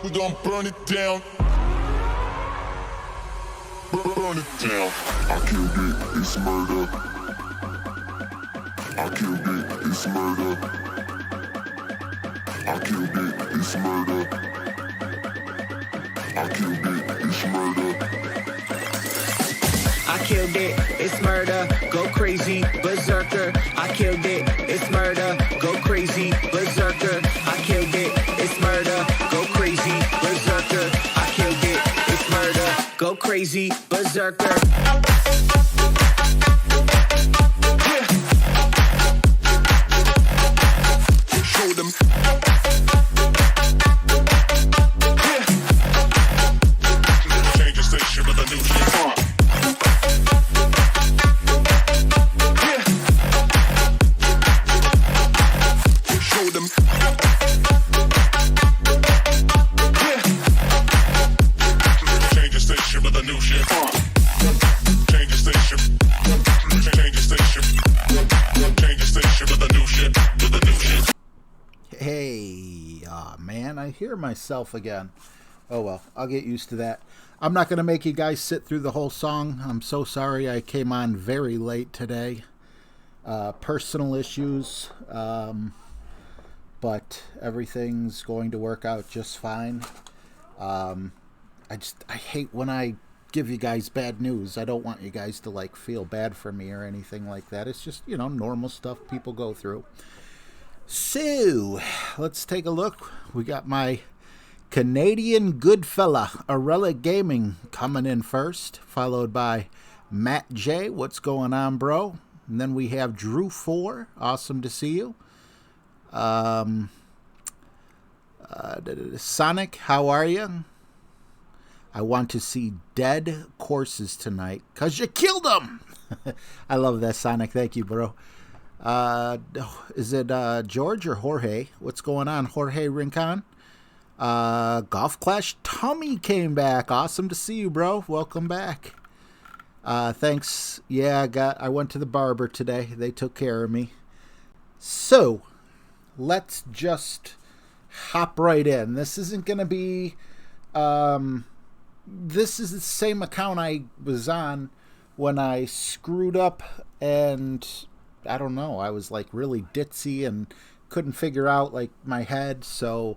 We gon' burn it down. Burn it down. I killed it, it's murder. I killed it, it's murder. I killed it, it's murder. I killed it, it's murder. I killed it, it's murder, go crazy, berserker. I killed it, it's murder, go crazy, berserker. I killed it, it's murder, go crazy, berserker. I killed it, it's murder, go crazy, berserker. Show them. Change the station with a new shit. Show them. Change the station with a new shit. Change the station. Change the station. Change the station with a new shit. With a new shit. Hey, man, I hear myself again. Oh well, I'll get used to that. I'm not going to make you guys sit through the whole song. I'm so sorry I came on very late today. Personal issues, but everything's going to work out just fine. I hate when I give you guys bad news. I don't want you guys to like feel bad for me or anything like that. It's just, you know, normal stuff people go through. So, let's take a look. We got my Canadian good fella, Arella Gaming, coming in first, followed by Matt J. What's going on, bro? And then we have Drew 4. Awesome to see you. Sonic, how are you? I want to see dead courses tonight because you killed them. I love that, Sonic. Thank you, bro. Is it George or Jorge? What's going on, Jorge Rincon? Golf Clash Tommy came back. Awesome to see you, bro. Welcome back. Thanks. Yeah, I went to the barber today. They took care of me. So, let's just hop right in. This isn't going to be... this is the same account I was on when I screwed up and... I don't know. I was like really ditzy and couldn't figure out like my head. So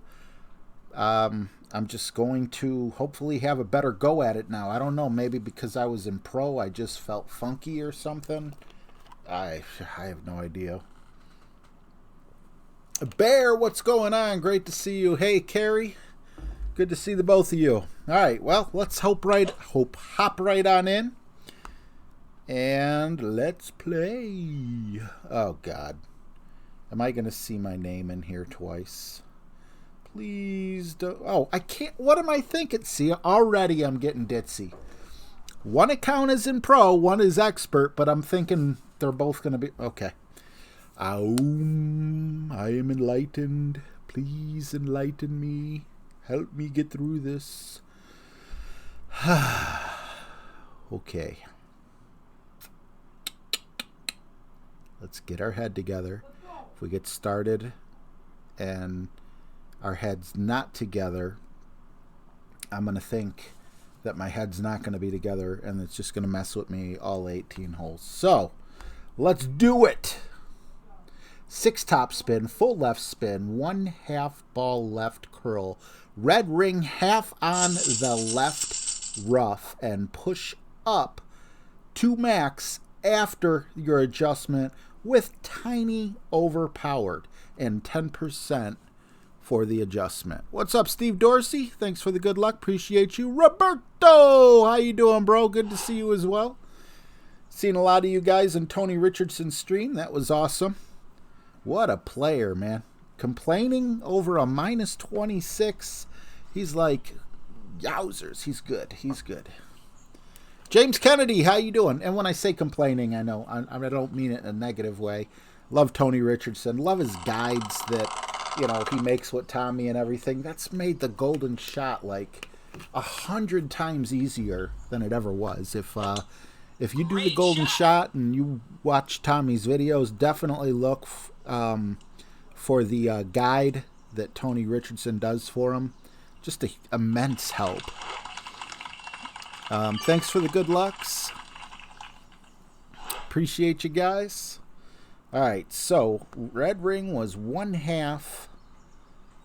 I'm just going to hopefully have a better go at it now. I don't know. Maybe because I was in pro, I just felt funky or something. I have no idea. Bear, what's going on? Great to see you. Hey, Carrie. Good to see the both of you. All right. Well, let's hop right on in. And let's play. Oh, God. Am I going to see my name in here twice? Please don't. Oh, I can't. What am I thinking? See, already I'm getting ditzy. One account is in pro, one is expert, but I'm thinking they're both going to be. Okay. I am enlightened. Please enlighten me. Help me get through this. Okay. Let's get our head together. If we get started and our head's not together, I'm going to think that my head's not going to be together and it's just going to mess with me all 18 holes. So, let's do it. 6 top spin, full left spin, 1 half ball left curl, red ring half on the left rough, and push up to max after your adjustment with tiny overpowered and 10% for the adjustment. What's up, Steve Dorsey? Thanks for the good luck. Appreciate you. Roberto, how you doing, bro? Good to see you as well. Seen a lot of you guys in Tony Richardson's stream. That was awesome. What a player, man. Complaining over a minus 26. He's like, yowzers. He's good. He's good. James Kennedy, how you doing? And when I say complaining, I know I don't mean it in a negative way. Love Tony Richardson. Love his guides that, you know, he makes with Tommy and everything. That's made the golden shot like 100 times easier than it ever was. If you do the golden shot and you watch Tommy's videos, definitely look for the guide that Tony Richardson does for him. just a immense help. Thanks for the good lucks. Appreciate you guys. All right, so red ring was 1/2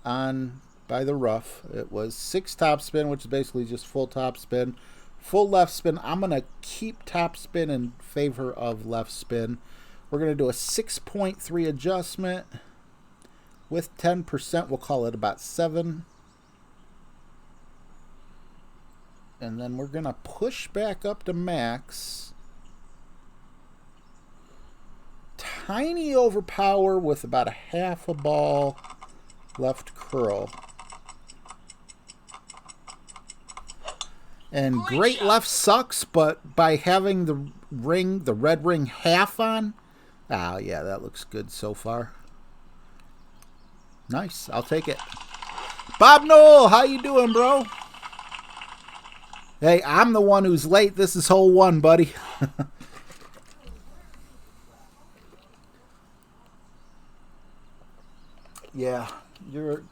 on by the rough. It was 6 top spin, which is basically just full top spin. Full left spin. I'm going to keep top spin in favor of left spin. We're going to do a 6.3 adjustment with 10%. We'll call it about 7. And then we're going to push back up to max. Tiny overpower with about a 1/2 a ball left curl. And great left sucks, but by having the red ring 1/2 on, oh yeah, that looks good so far. Nice, I'll take it. Bob Noel, how you doing, bro? Hey, I'm the one who's late. This is hole 1, buddy. Yeah,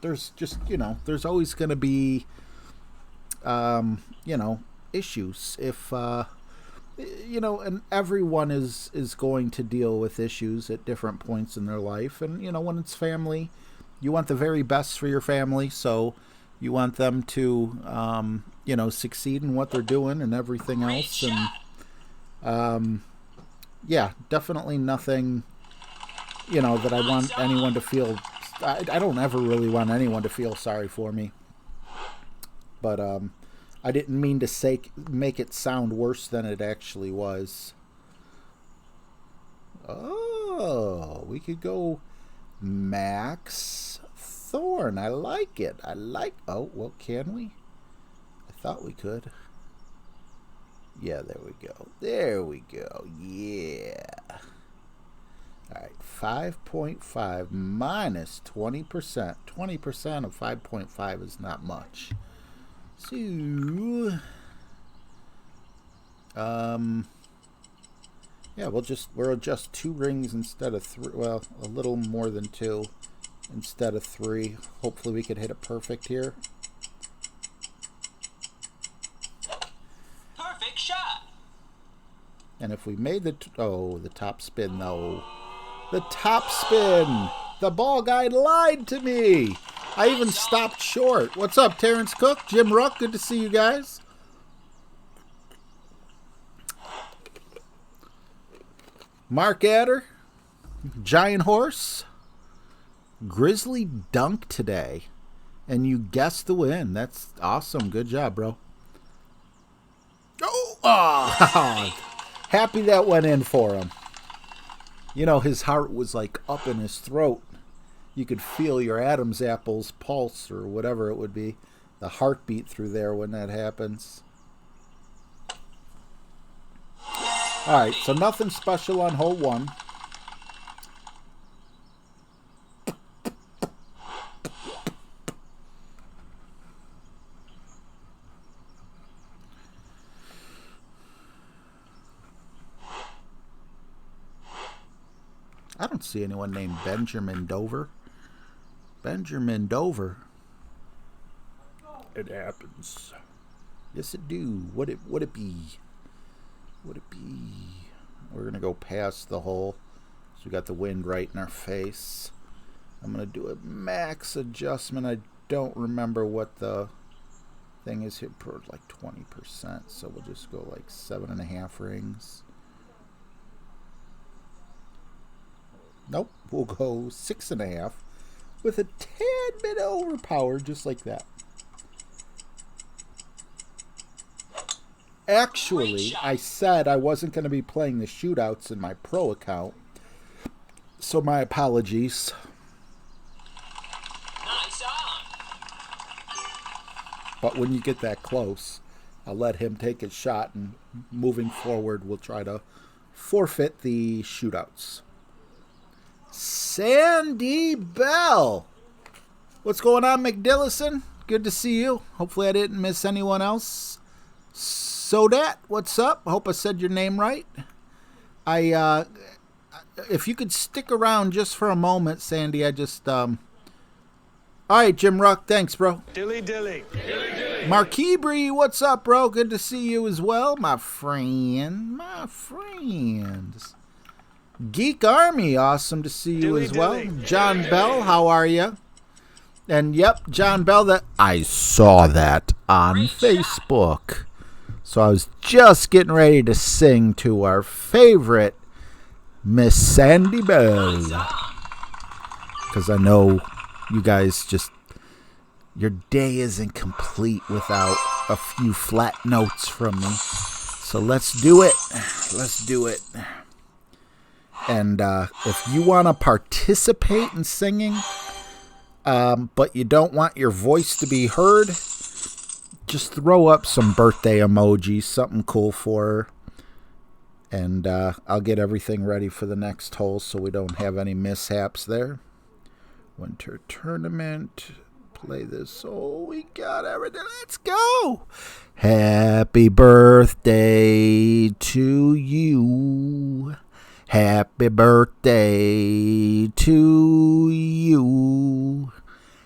there's just, there's always going to be, issues. If, and everyone is going to deal with issues at different points in their life. And, when it's family, you want the very best for your family. So you want them to, succeed in what they're doing and everything else. And, yeah, definitely nothing, that I want anyone to feel. I don't ever really want anyone to feel sorry for me. But I didn't mean to make it sound worse than it actually was. Oh, we could go Max Thorn. I like it. Oh, well, can we? I thought we could. Yeah, there we go. There we go. Yeah. All right, 5.5 minus 20%. 20% of 5.5 is not much. So, yeah, we'll adjust 2 rings instead of 3. Well, a little more than 2 instead of 3. Hopefully we could hit it perfect here. Perfect shot. And if we made the top spin though. The top spin. The ball guy lied to me. I even stopped short. What's up, Terrence Cook? Jim Ruck, good to see you guys. Mark Adder. Giant Horse. Grizzly Dunk today. And you guessed the win. That's awesome. Good job, bro. Oh, happy that went in for him. His heart was like up in his throat. You could feel your Adam's apple's pulse or whatever it would be. The heartbeat through there when that happens. All right, so nothing special on hole 1. I don't see anyone named Benjamin Dover. Benjamin Dover. It happens. Yes, it do. Would it be? Would it be? We're gonna go past the hole. So we got the wind right in our face. I'm gonna do a max adjustment. I don't remember what the thing is here. For like 20%. So we'll just go like 7.5 rings. Nope, we'll go 6.5 with a tad bit overpowered, just like that. Actually, I said I wasn't going to be playing the shootouts in my pro account, so my apologies. Nice on. But when you get that close, I'll let him take his shot, and moving forward, we'll try to forfeit the shootouts. Sandy Bell. What's going on, McDillison? Good to see you. Hopefully I didn't miss anyone else. Sodat, what's up? I hope I said your name right. If you could stick around just for a moment, Sandy, I just All right, Jim Ruck. Thanks, bro. Dilly dilly. Mark Hebrew, what's up, bro? Good to see you as well, my friend. My friends. Geek Army, awesome to see you Dilly as well. dilly. John Bell, how are you? And yep, John Bell, that I saw that on Facebook. So I was just getting ready to sing to our favorite Miss Sandy Bell. Because I know you guys just, your day isn't complete without a few flat notes from me. So let's do it. Let's do it. And if you want to participate in singing, but you don't want your voice to be heard, just throw up some birthday emojis, something cool for her. And I'll get everything ready for the next hole so we don't have any mishaps there. Winter tournament. Play this. Oh, we got everything. Let's go. Happy birthday to you. Happy birthday to you.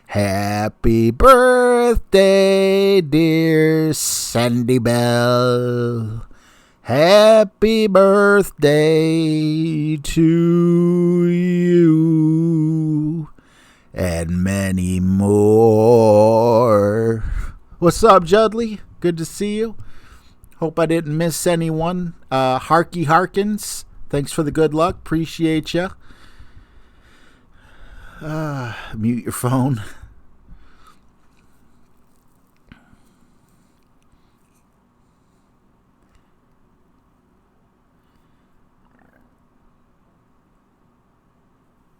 Happy birthday, dear Sandy Bell. Happy birthday to you. And many more. What's up, Judley? Good to see you. Hope I didn't miss anyone. Harky Harkins, thanks for the good luck. Appreciate you. Mute your phone.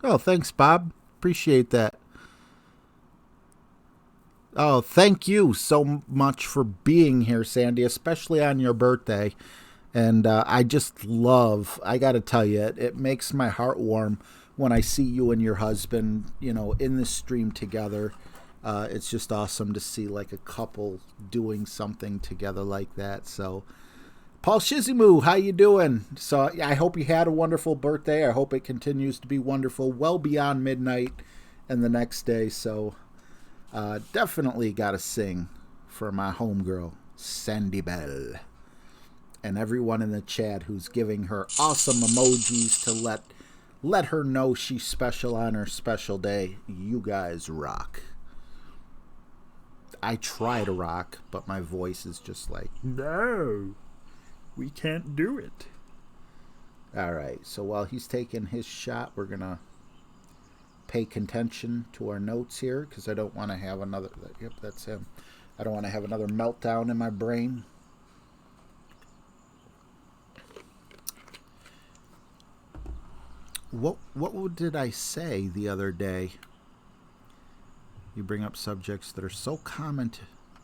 Oh, thanks, Bob. Appreciate that. Oh, thank you so much for being here, Sandy, especially on your birthday. And I just love, I got to tell you, it makes my heart warm when I see you and your husband, you know, in the stream together. It's just awesome to see like a couple doing something together like that. So, Paul Shizumu, how you doing? So I hope you had a wonderful birthday. I hope it continues to be wonderful well beyond midnight and the next day. So definitely got to sing for my homegirl, Sandy Bell. And everyone in the chat who's giving her awesome emojis to let her know she's special on her special day. You guys rock. I try to rock, but my voice is just like, no. We can't do it. All right. So while he's taking his shot, we're going to pay attention to our notes here because I don't want to have another. Yep, that's him. I don't want to have another meltdown in my brain. What did I say the other day? You bring up subjects that are so common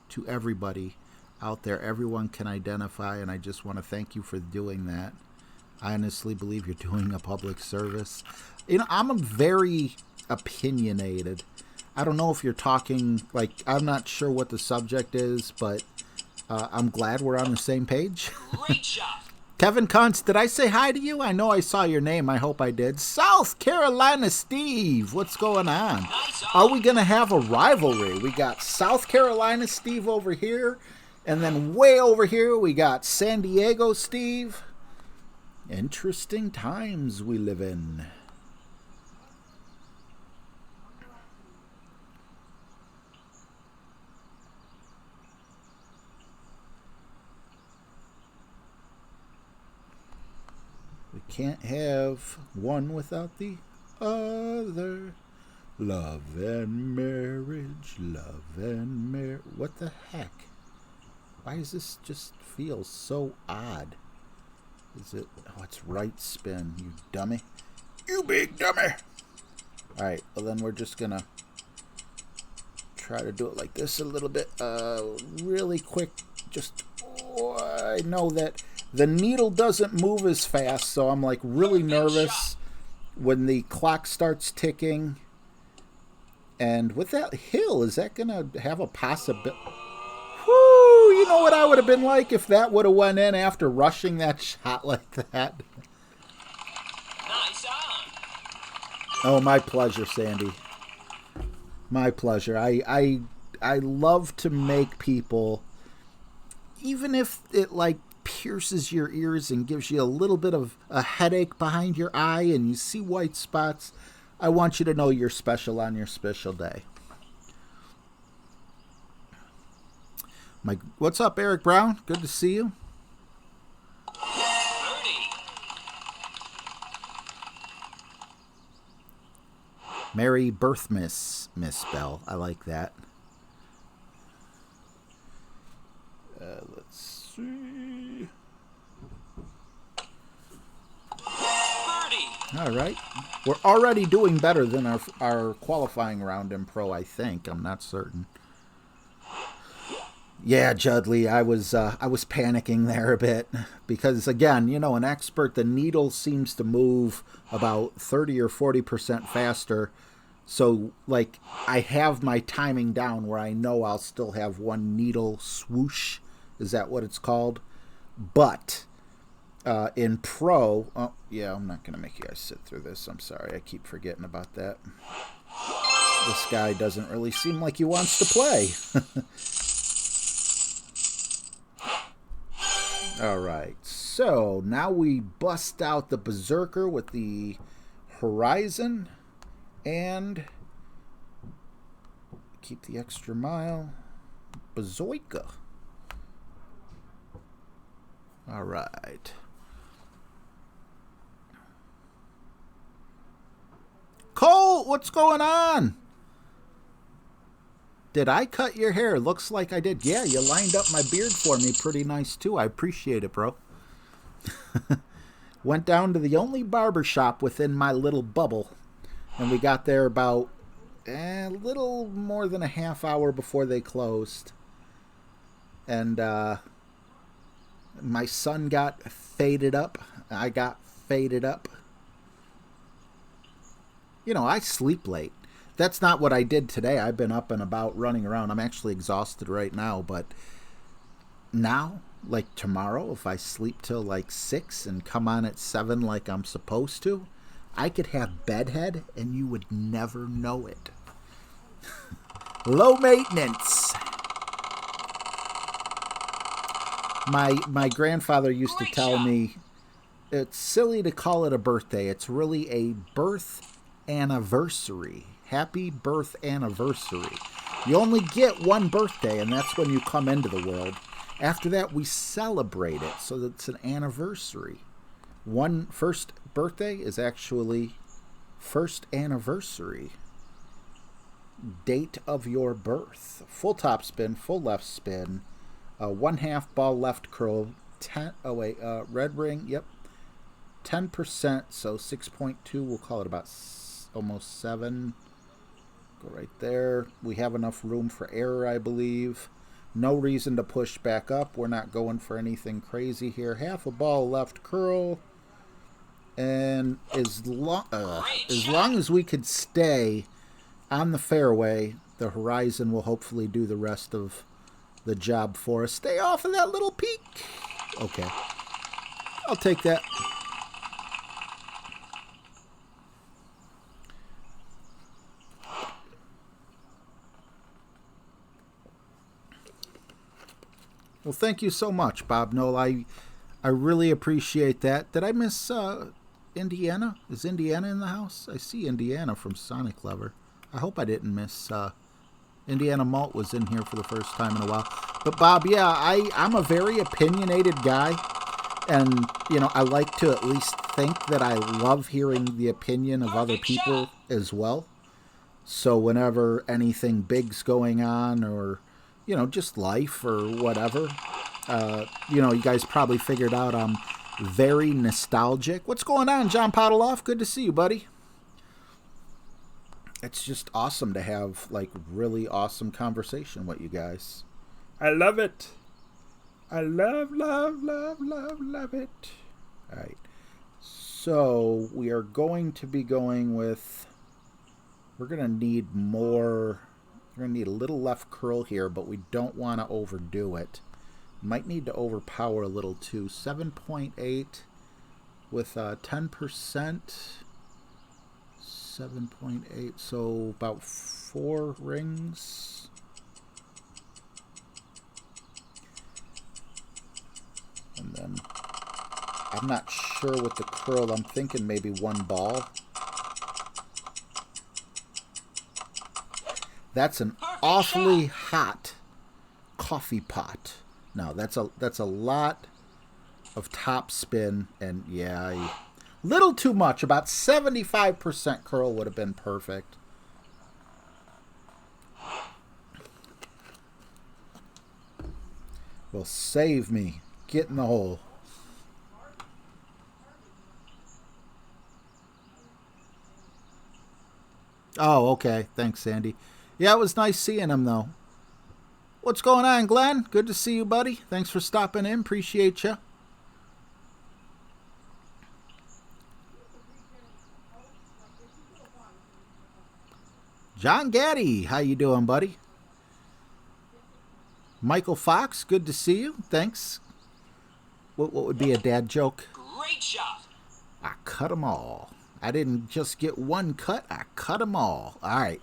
to everybody out there, everyone can identify, and I just want to thank you for doing that. I honestly believe you're doing a public service. You know, I'm very opinionated. I don't know if you're talking, like, I'm not sure what the subject is, but I'm glad we're on the same page. Great shot. Kevin Kuntz, did I say hi to you? I know I saw your name. I hope I did. South Carolina Steve, what's going on? Are we going to have a rivalry? We got South Carolina Steve over here. And then way over here, we got San Diego Steve. Interesting times we live in. We can't have one without the other. Love and marriage, love and marriage. What the heck? Why does this just feel so odd? Is it? Oh, it's right spin, you dummy. You big dummy. Alright, well then we're just gonna try to do it like this a little bit. Really quick. Just, I know that the needle doesn't move as fast, so I'm like really nervous when the clock starts ticking. And with that hill, is that gonna have a possibility? Whoo, you know what I would have been like if that would have went in after rushing that shot like that? Nice on. Oh, my pleasure, Sandy. My pleasure. I love to make people, even if it like pierces your ears and gives you a little bit of a headache behind your eye and you see white spots, I want you to know you're special on your special day. What's up, Eric Brown? Good to see you. Merry Birthmas, Miss Bell. I like that. Let's see. All right. We're already doing better than our qualifying round in pro, I think. I'm not certain. Yeah, Judley, I was panicking there a bit because, again, you know, an expert, the needle seems to move about 30 or 40% faster. So, like, I have my timing down where I know I'll still have one needle swoosh. Is that what it's called? But in pro, oh, yeah, I'm not going to make you guys sit through this. I'm sorry. I keep forgetting about that. This guy doesn't really seem like he wants to play. All right, so now we bust out the Berserker with the Horizon and keep the extra mile. Bazoika. All right. Cole, what's going on? Did I cut your hair? Looks like I did. Yeah, you lined up my beard for me pretty nice, too. I appreciate it, bro. Went down to the only barber shop within my little bubble, and we got there about a little more than a half hour before they closed. And my son got faded up. I got faded up. You know, I sleep late. That's not what I did today. I've been up and about running around. I'm actually exhausted right now, but now, like tomorrow, if I sleep till like 6 and come on at 7 like I'm supposed to, I could have bedhead and you would never know it. Low maintenance. My grandfather used to tell me it's silly to call it a birthday. It's really a birth anniversary. Happy birth anniversary. You only get one birthday, and that's when you come into the world. After that, we celebrate it, so it's an anniversary. One first birthday is actually first anniversary. Date of your birth. Full top spin, full left spin, 1/2 ball left curl, red ring, yep, 10%, so 6.2, we'll call it about almost 7. Go right there. We have enough room for error, I believe. No reason to push back up. We're not going for anything crazy here. 1/2 ball left curl. And as long as we could stay on the fairway, the Horizon will hopefully do the rest of the job for us. Stay off of that little peak. Okay. I'll take that. Well, thank you so much, Bob Knoll. I really appreciate that. Did I miss Indiana? Is Indiana in the house? I see Indiana from Sonic Lover. I hope I didn't miss Indiana Malt was in here for the first time in a while. But Bob, yeah, I'm a very opinionated guy, and you know, I like to at least think that I love hearing the opinion of other people as well. So whenever anything big's going on, or you know, just life or whatever. You know, you guys probably figured out I'm very nostalgic. What's going on, John Pottleoff? Good to see you, buddy. It's just awesome to have, like, really awesome conversation with you guys. I love it. I love it. All right. So, we are going to be going with... We're going to need more... We're going to need a little left curl here, but we don't want to overdo it. Might need to overpower a little too. 7.8 with 10%. 7.8, so about 4 rings. And then I'm not sure with the curl. I'm thinking maybe 1 ball. That's an awfully hot coffee pot. No, that's a lot of top spin, and yeah, little too much. About 75% curl would have been perfect. Well, save me. Get in the hole. Oh, okay. Thanks, Sandy. Yeah, it was nice seeing him, though. What's going on, Glenn? Good to see you, buddy. Thanks for stopping in. Appreciate you. John Gaddy, how you doing, buddy? Michael Fox, good to see you. Thanks. What would be a dad joke? Great shot. I cut them all. I didn't just get 1 cut. I cut them all. All right.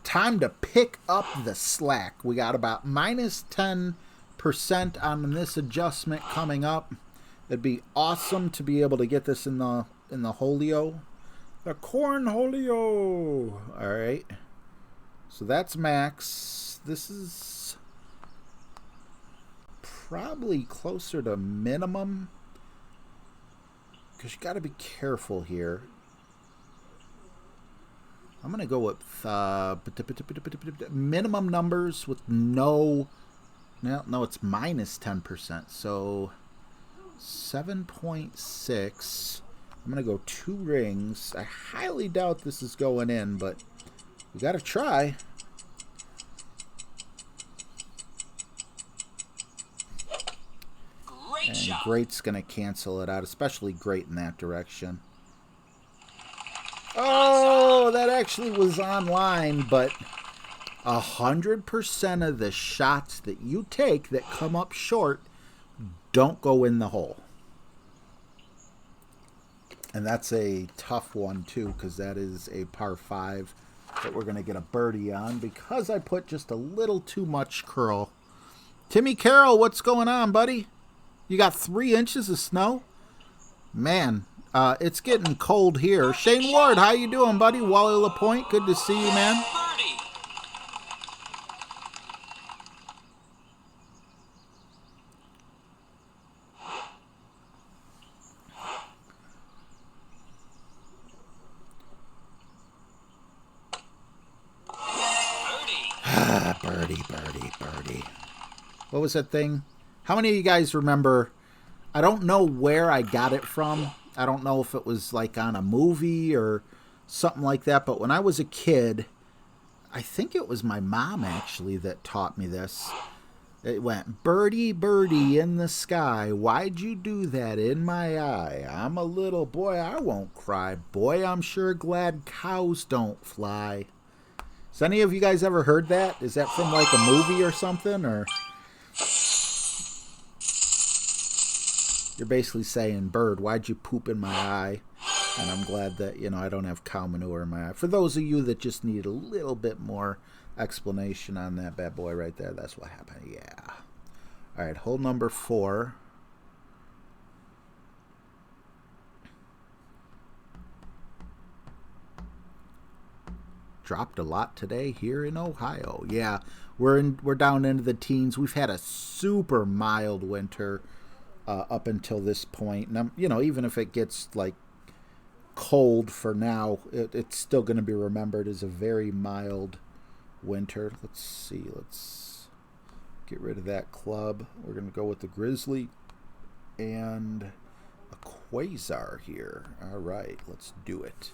Time to pick up the slack. We got about minus 10% on this adjustment coming up. It'd be awesome to be able to get this in the Holio. The corn Holio. All right. So that's max. This is probably closer to minimum, because you got to be careful here. I'm going to go with minimum numbers with no, it's minus 10%. So 7.6. I'm going to go 2 rings. I highly doubt this is going in, but we got to try. Great And shot. great's going to cancel it out, especially great in that direction. Oh, that actually was online, but 100% of the shots that you take that come up short don't go in the hole. And that's a tough one, too, because that is a par 5 that we're going to get a birdie on because I put just a little too much curl. Timmy Carroll, what's going on, buddy? You got 3 inches of snow? Man. It's getting cold here. Shane Ward, how you doing, buddy? Wally LaPointe, good to see you, man. Birdie. Birdie. Birdie. What was that thing? How many of you guys remember? I don't know where I got it from. I don't know if it was like on a movie or something like that. But when I was a kid, I think it was my mom actually that taught me this. It went, birdie, birdie in the sky. Why'd you do that in my eye? I'm a little boy, I won't cry. Boy, I'm sure glad cows don't fly. Has any of you guys ever heard that? Is that from like a movie or something? Or you're basically saying, bird, why'd you poop in my eye? And I'm glad that, I don't have cow manure in my eye. For those of you that just need a little bit more explanation on that bad boy right there, that's what happened. Yeah. All right, hole number 4. Dropped a lot today here in Ohio. Yeah, we're down into the teens. We've had a super mild winter up until this point. And even if it gets like cold for now, it's still going to be remembered as a very mild winter. Let's see. Let's get rid of that club. We're going to go with the Grizzly and a Quasar here. All right, let's do it.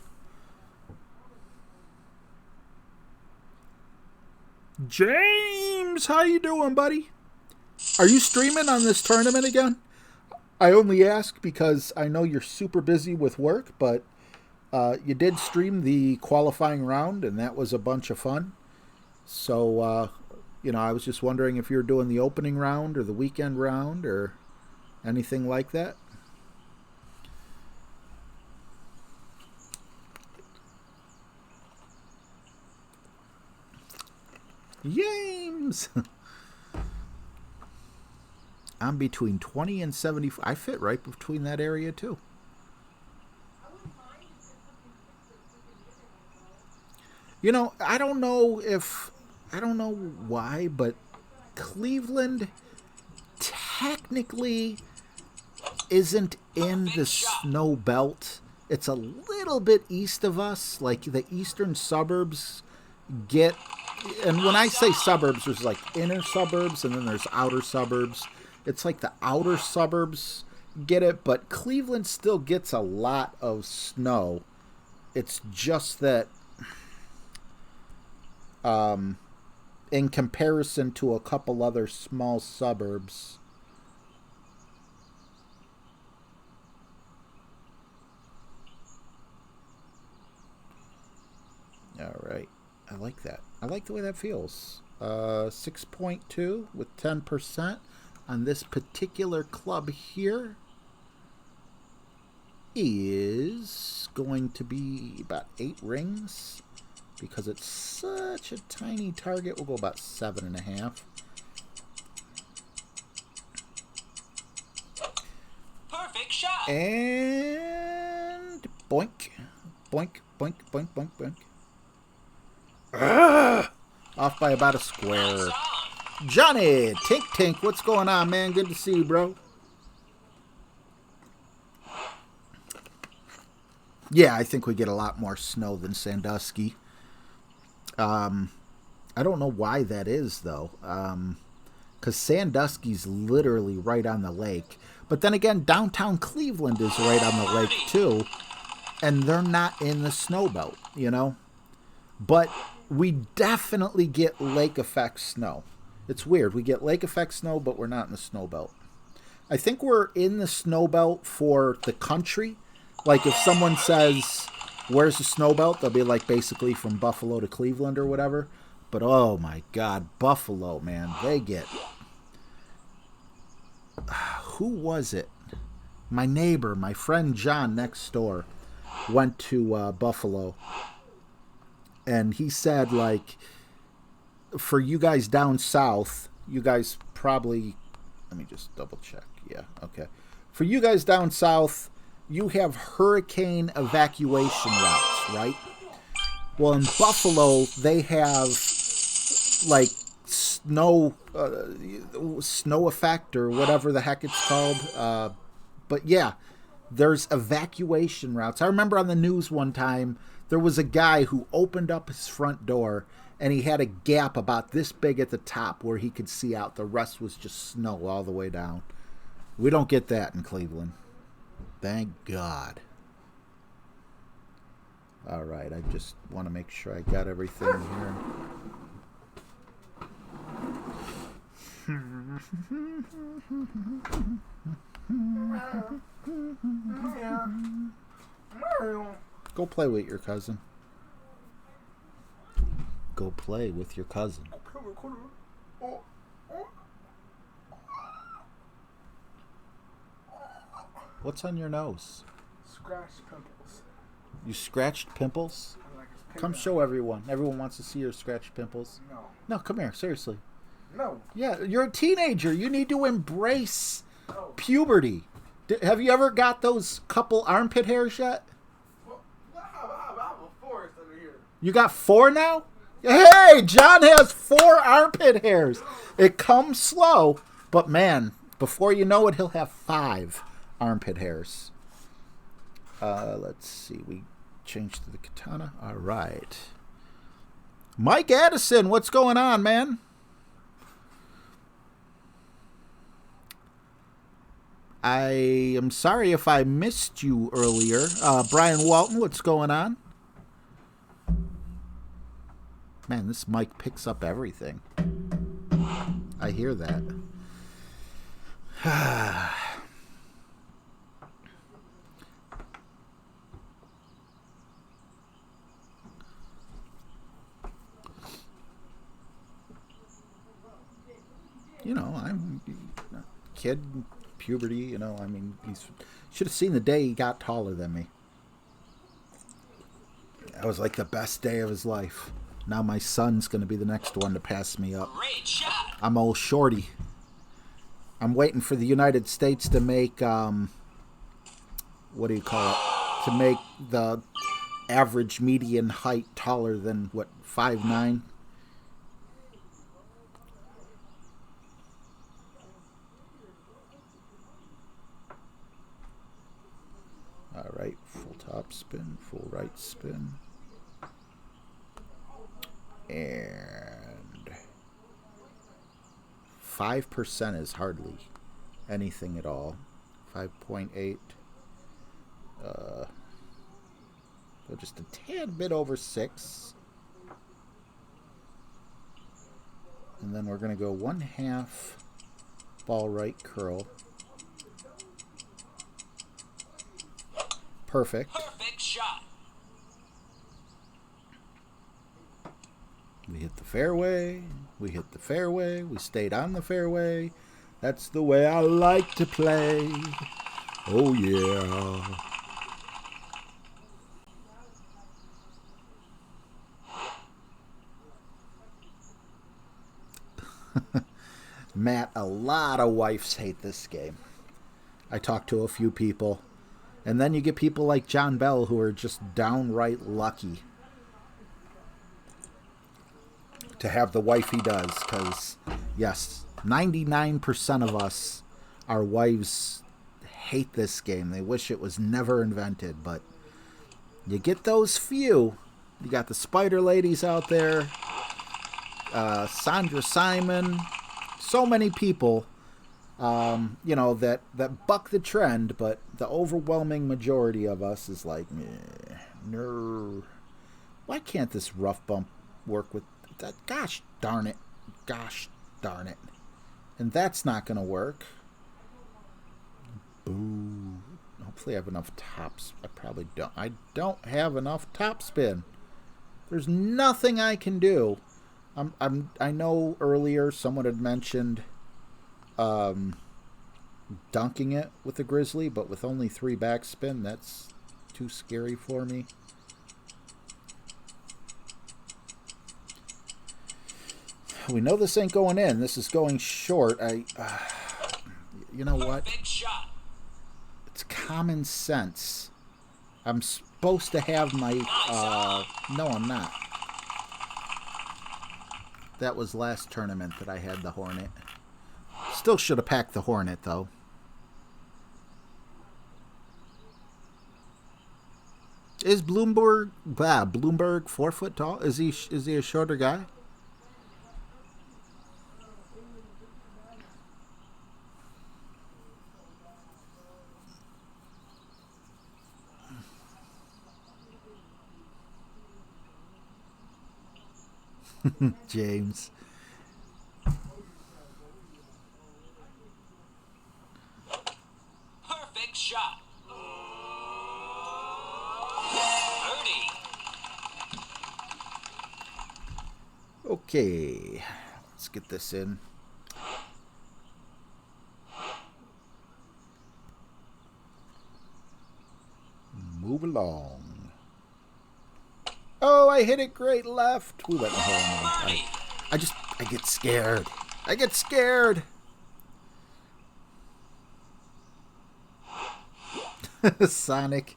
James, how you doing, buddy? Are you streaming on this tournament again? I only ask because I know you're super busy with work, but you did stream the qualifying round, and that was a bunch of fun. So, I was just wondering if you're doing the opening round or the weekend round or anything like that. Yames! I'm between 20 and 75. I fit right between that area, too. You know, I don't know why, but Cleveland technically isn't in the snow belt. It's a little bit east of us, like the eastern suburbs get, and when I say suburbs, there's like inner suburbs and then there's outer suburbs. It's like the outer suburbs get it, but Cleveland still gets a lot of snow. It's just that in comparison to a couple other small suburbs, all right, I like that. I like the way that feels. 6.2 with 10% on this particular club here is going to be about 8 rings. Because it's such a tiny target, we'll go about 7.5. Perfect shot. And boink, boink, boink, boink, boink, boink. Off by about a square. Johnny, Tink Tink, what's going on, man? Good to see you, bro. Yeah, I think we get a lot more snow than Sandusky. I don't know why that is, though, because Sandusky's literally right on the lake. But then again, downtown Cleveland is right on the lake, too, and they're not in the snow belt, you know? But we definitely get lake effect snow. It's weird. We get lake effect snow, but we're not in the snow belt. I think we're in the snow belt for the country. Like, if someone says, where's the snow belt? They'll be like basically from Buffalo to Cleveland or whatever. But oh my God, Buffalo, man, they get. Who was it? My neighbor, my friend John next door, went to Buffalo. And he said, like, for you guys down south, you guys probably. Let me just double check. Yeah, okay. For you guys down south, you have hurricane evacuation routes, right? Well, in Buffalo, they have like snow effect or whatever the heck it's called. But yeah, there's evacuation routes. I remember on the news one time, there was a guy who opened up his front door and he had a gap about this big at the top where he could see out. The rest was just snow all the way down. We don't get that in Cleveland. Thank God. All right, I just want to make sure I got everything here. Go play with your cousin. Go play with your cousin. What's on your nose? Scratched pimples. You scratched pimples? Come show everyone. Everyone wants to see your scratched pimples. No. No, come here. Seriously. No. Yeah, you're a teenager. You need to embrace puberty. Have you ever got those couple armpit hairs yet? Well, I have a forest under here. You got 4 now? Hey, John has 4 armpit hairs. It comes slow, but man, before you know it, he'll have 5 armpit hairs. Let's see. We changed to the katana. All right. Mike Addison, what's going on, man? I am sorry if I missed you earlier. Brian Walton, what's going on? Man, this mic picks up everything. I hear that. You know, I'm a kid, puberty, you know, I mean, he should have seen the day he got taller than me. That was like the best day of his life. Now my son's going to be the next one to pass me up. Great shot. I'm old shorty. I'm waiting for the United States to make, what do you call it? To make the average median height taller than, what, 5'9"? All right, full top spin, full right spin. And 5% is hardly anything at all. 5.8. So just a tad bit over 6. And then we're going to go 1/2 ball right curl. Perfect. Perfect shot. We hit the fairway. We hit the fairway. We stayed on the fairway. That's the way I like to play. Oh, yeah. Matt, a lot of wives hate this game. I talked to a few people. And then you get people like John Bell who are just downright lucky to have the wife he does. Because, yes, 99% of us, our wives hate this game. They wish it was never invented. But you get those few. You got the Spider Ladies out there. Sandra Simon. So many people. That buck the trend, but the overwhelming majority of us is like, no. Why can't this rough bump work with that? Gosh darn it. Gosh darn it. And that's not going to work. Boo. Hopefully I have enough tops. I probably don't. I don't have enough top spin. There's nothing I can do. I know earlier someone had mentioned dunking it with the Grizzly, but with only 3 backspin, that's too scary for me. We know this ain't going in. This is going short. You know what? Perfect shot. It's common sense. I'm supposed to have my... no, I'm not. That was last tournament that I had the Hornet. Still should have packed the Hornet, though. Is Bloomberg 4 foot tall? Is he a shorter guy? James. Perfect shot. Birdie. Okay, let's get this in. Move along. Oh, I hit it great left. We went in the hole anyway. I get scared. I get scared. Sonic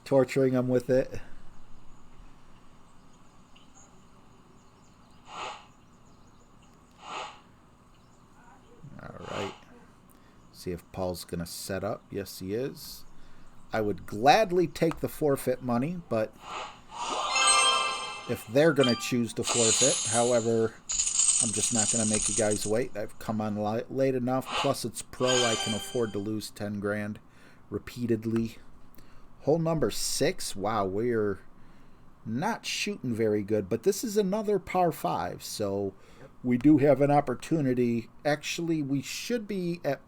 torturing him with it. All right. See if Paul's going to set up. Yes, he is. I would gladly take the forfeit money, but if they're going to choose to forfeit, however, I'm just not going to make you guys wait. I've come on late enough. Plus, it's pro. I can afford to lose 10 grand repeatedly. Hole number 6. Wow, we're not shooting very good, but this is another par 5, so we do have an opportunity. Actually, we should be at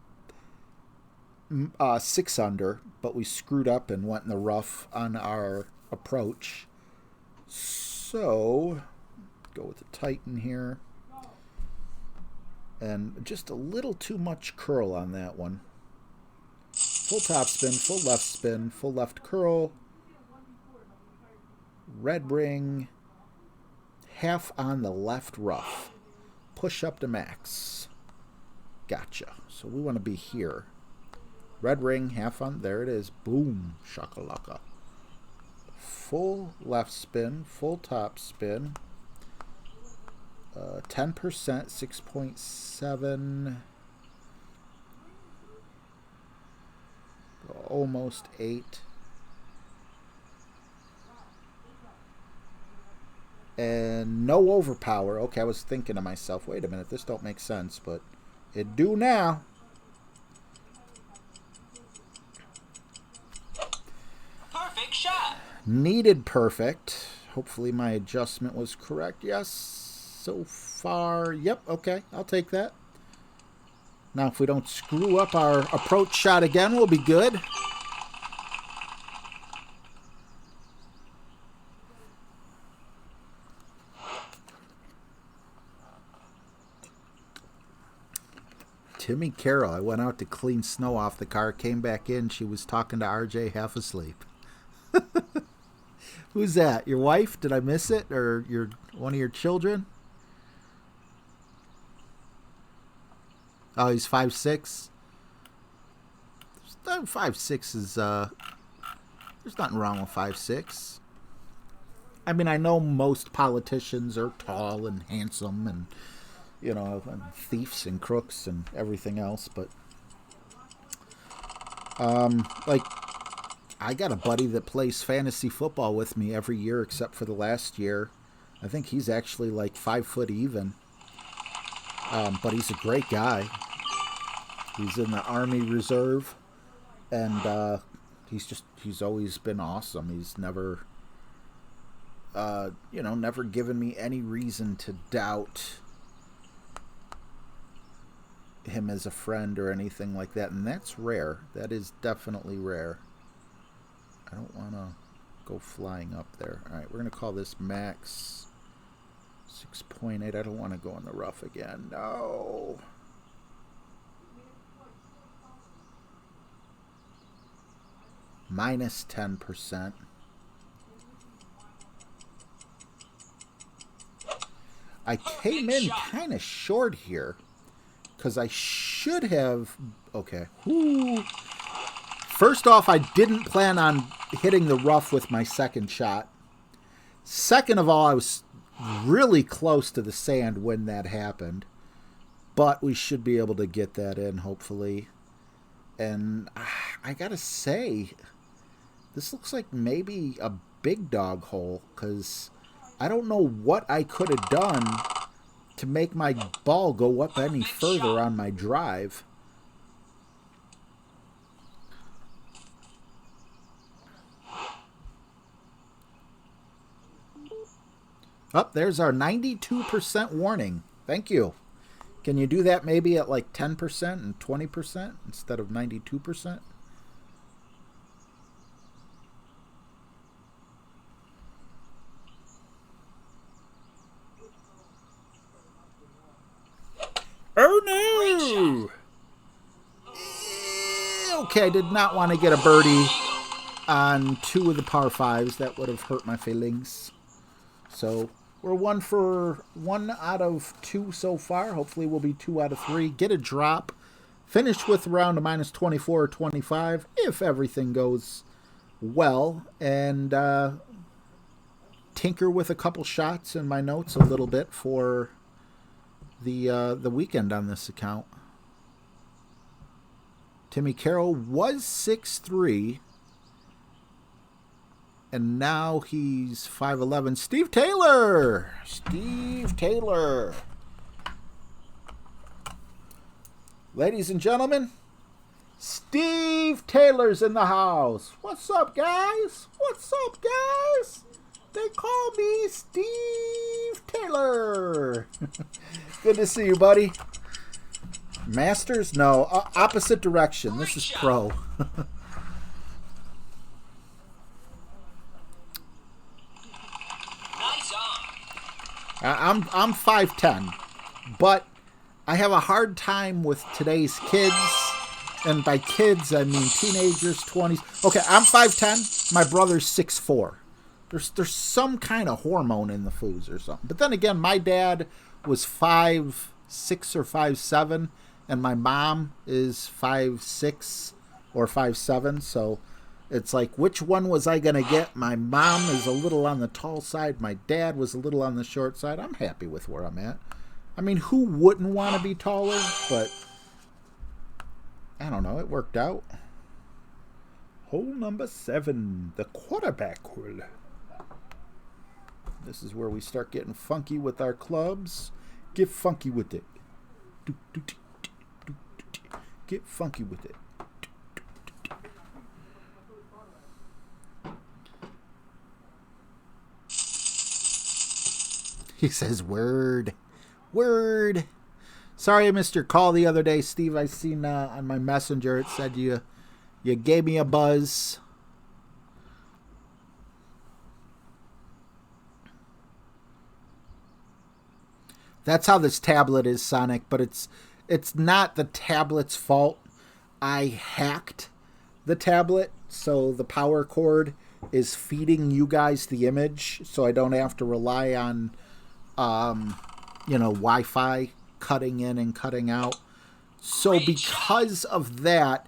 6 under, but we screwed up and went in the rough on our approach. So, go with the Titan here. And just a little too much curl on that one. Full top spin, full left spin, full left curl. Red ring. half on the left rough. Push up to max. Gotcha. So we want to be here. Red ring, half on. There it is. Boom. Shakalaka. Full left spin. Full top spin. 10%, 6.7. Almost 8. And no overpower. Okay, I was thinking to myself, wait a minute, this don't make sense, but it do now. Perfect shot. Needed perfect. Hopefully my adjustment was correct. Yes, so far. Yep, okay, I'll take that. Now, if we don't screw up our approach shot again, we'll be good. Timmy Carroll. I went out to clean snow off the car, came back in. She was talking to RJ half asleep. Who's that? Your wife? Did I miss it? Or one of your children? Oh, he's 5'6". 5'6" is there's nothing wrong with 5'6". I mean, I know most politicians are tall and handsome and, you know, and thieves and crooks and everything else, but like, I got a buddy that plays fantasy football with me every year except for the last year. I think he's actually like 5 foot even. But he's a great guy. He's in the Army Reserve, and he's always been awesome. He's never, never given me any reason to doubt him as a friend or anything like that, and that's rare. That is definitely rare. I don't want to go flying up there. All right, we're going to call this max 6.8. I don't want to go in the rough again. No. Minus 10%. I came in kind of short here because I should have... Okay. Whoo. First off, I didn't plan on hitting the rough with my second shot. Second of all, I was really close to the sand when that happened. But we should be able to get that in, hopefully. And I gotta say, this looks like maybe a big dog hole, because I don't know what I could have done to make my ball go up any further on my drive. Oh, there's our 92% warning. Thank you. Can you do that maybe at like 10% and 20% instead of 92%? Oh no! Okay, I did not want to get a birdie on 2 of the par 5s. That would have hurt my feelings. So we're 1 out of 2 so far. Hopefully we'll be 2 out of 3. Get a drop. Finish with around a minus 24 or 25 if everything goes well. And tinker with a couple shots in my notes a little bit for the weekend on this account. Timmy Carroll was 6'3", and now he's 5'11". Steve Taylor! Steve Taylor! Ladies and gentlemen, Steve Taylor's in the house. What's up, guys? What's up, guys? They call me Steve Taylor. Good to see you, buddy. Masters? No, opposite direction. This is pro. I'm 5'10", but I have a hard time with today's kids, and by kids I mean teenagers, 20s. Okay, I'm 5'10", my brother's 6'4", There's some kind of hormone in the foods or something. But then again, my dad was 5'6" or 5'7", and my mom is 5'6" or 5'7", so it's like, which one was I gonna get? My mom is a little on the tall side. My dad was a little on the short side. I'm happy with where I'm at. I mean, who wouldn't want to be taller? But I don't know. It worked out. Hole number 7, the quarterback hole. This is where we start getting funky with our clubs. Get funky with it. Get funky with it. He says, word. Word. Sorry I missed your call the other day, Steve. I seen on my messenger it said you gave me a buzz. That's how this tablet is, Sonic, but it's not the tablet's fault. I hacked the tablet, so the power cord is feeding you guys the image, so I don't have to rely on Wi-Fi cutting in and cutting out. So because of that,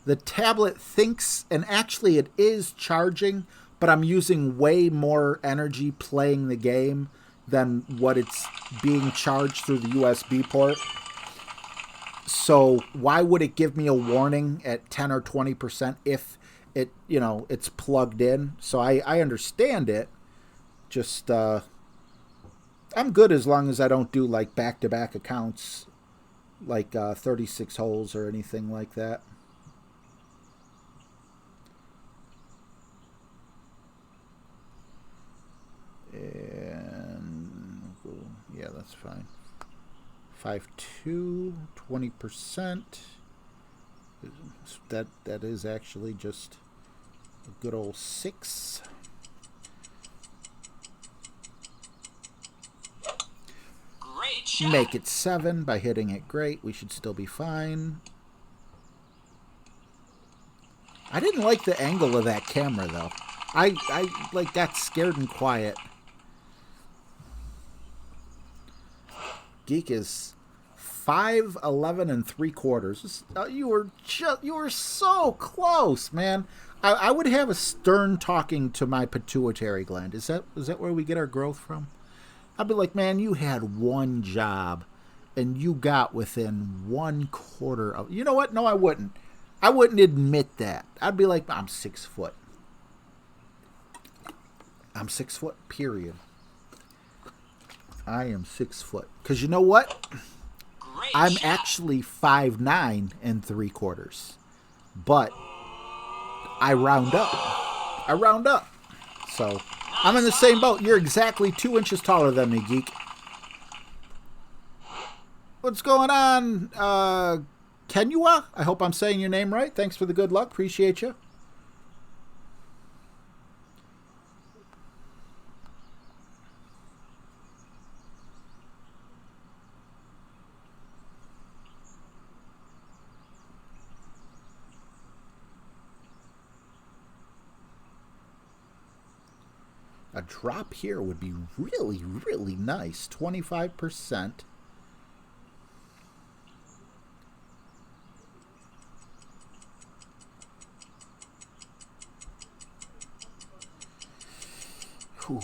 the tablet thinks, and actually it is charging, but I'm using way more energy playing the game than what it's being charged through the USB port. So why would it give me a warning at 10 or 20% if it, it's plugged in? So I understand it. Just, I'm good as long as I don't do like back-to-back accounts, like 36 holes or anything like that. And yeah, that's fine. 5.2, 20%. That is actually just a good old 6. Great shot. Make it 7 by hitting it great. We should still be fine. I didn't like the angle of that camera though. I like got scared and quiet. Geek is 5'11 3/4. You were so close, man. I would have a stern talking to my pituitary gland. Is that where we get our growth from? I'd be like, man, you had one job, and you got within 1/4 of. You know what? No, I wouldn't. I wouldn't admit that. I'd be like, I'm 6 foot. I'm 6 foot. Period. I am 6 foot. Because you know what? I'm actually 5'9 3/4. But I round up. So I'm in the same boat. You're exactly 2 inches taller than me, Geek. What's going on, Kenua? I hope I'm saying your name right. Thanks for the good luck. Appreciate you. A drop here would be really, really nice. 25%. Ooh.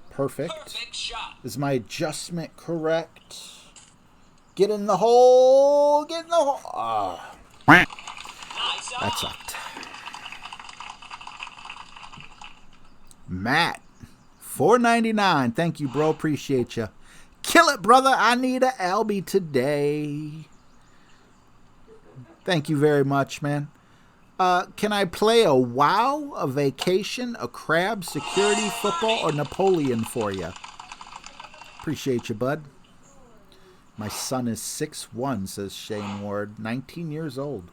Perfect. Perfect shot. Is my adjustment correct? Get in the hole. Get in the hole. Ah. Nice That sucked. Matt, $4.99. Thank you, bro. Appreciate you. Kill it, brother. I need a Albie today. Thank you very much, man. Can I play a WoW, a Vacation, a Crab, Security, Football, or Napoleon for you? Appreciate you, bud. My son is 6'1", says Shane Ward. 19 years old.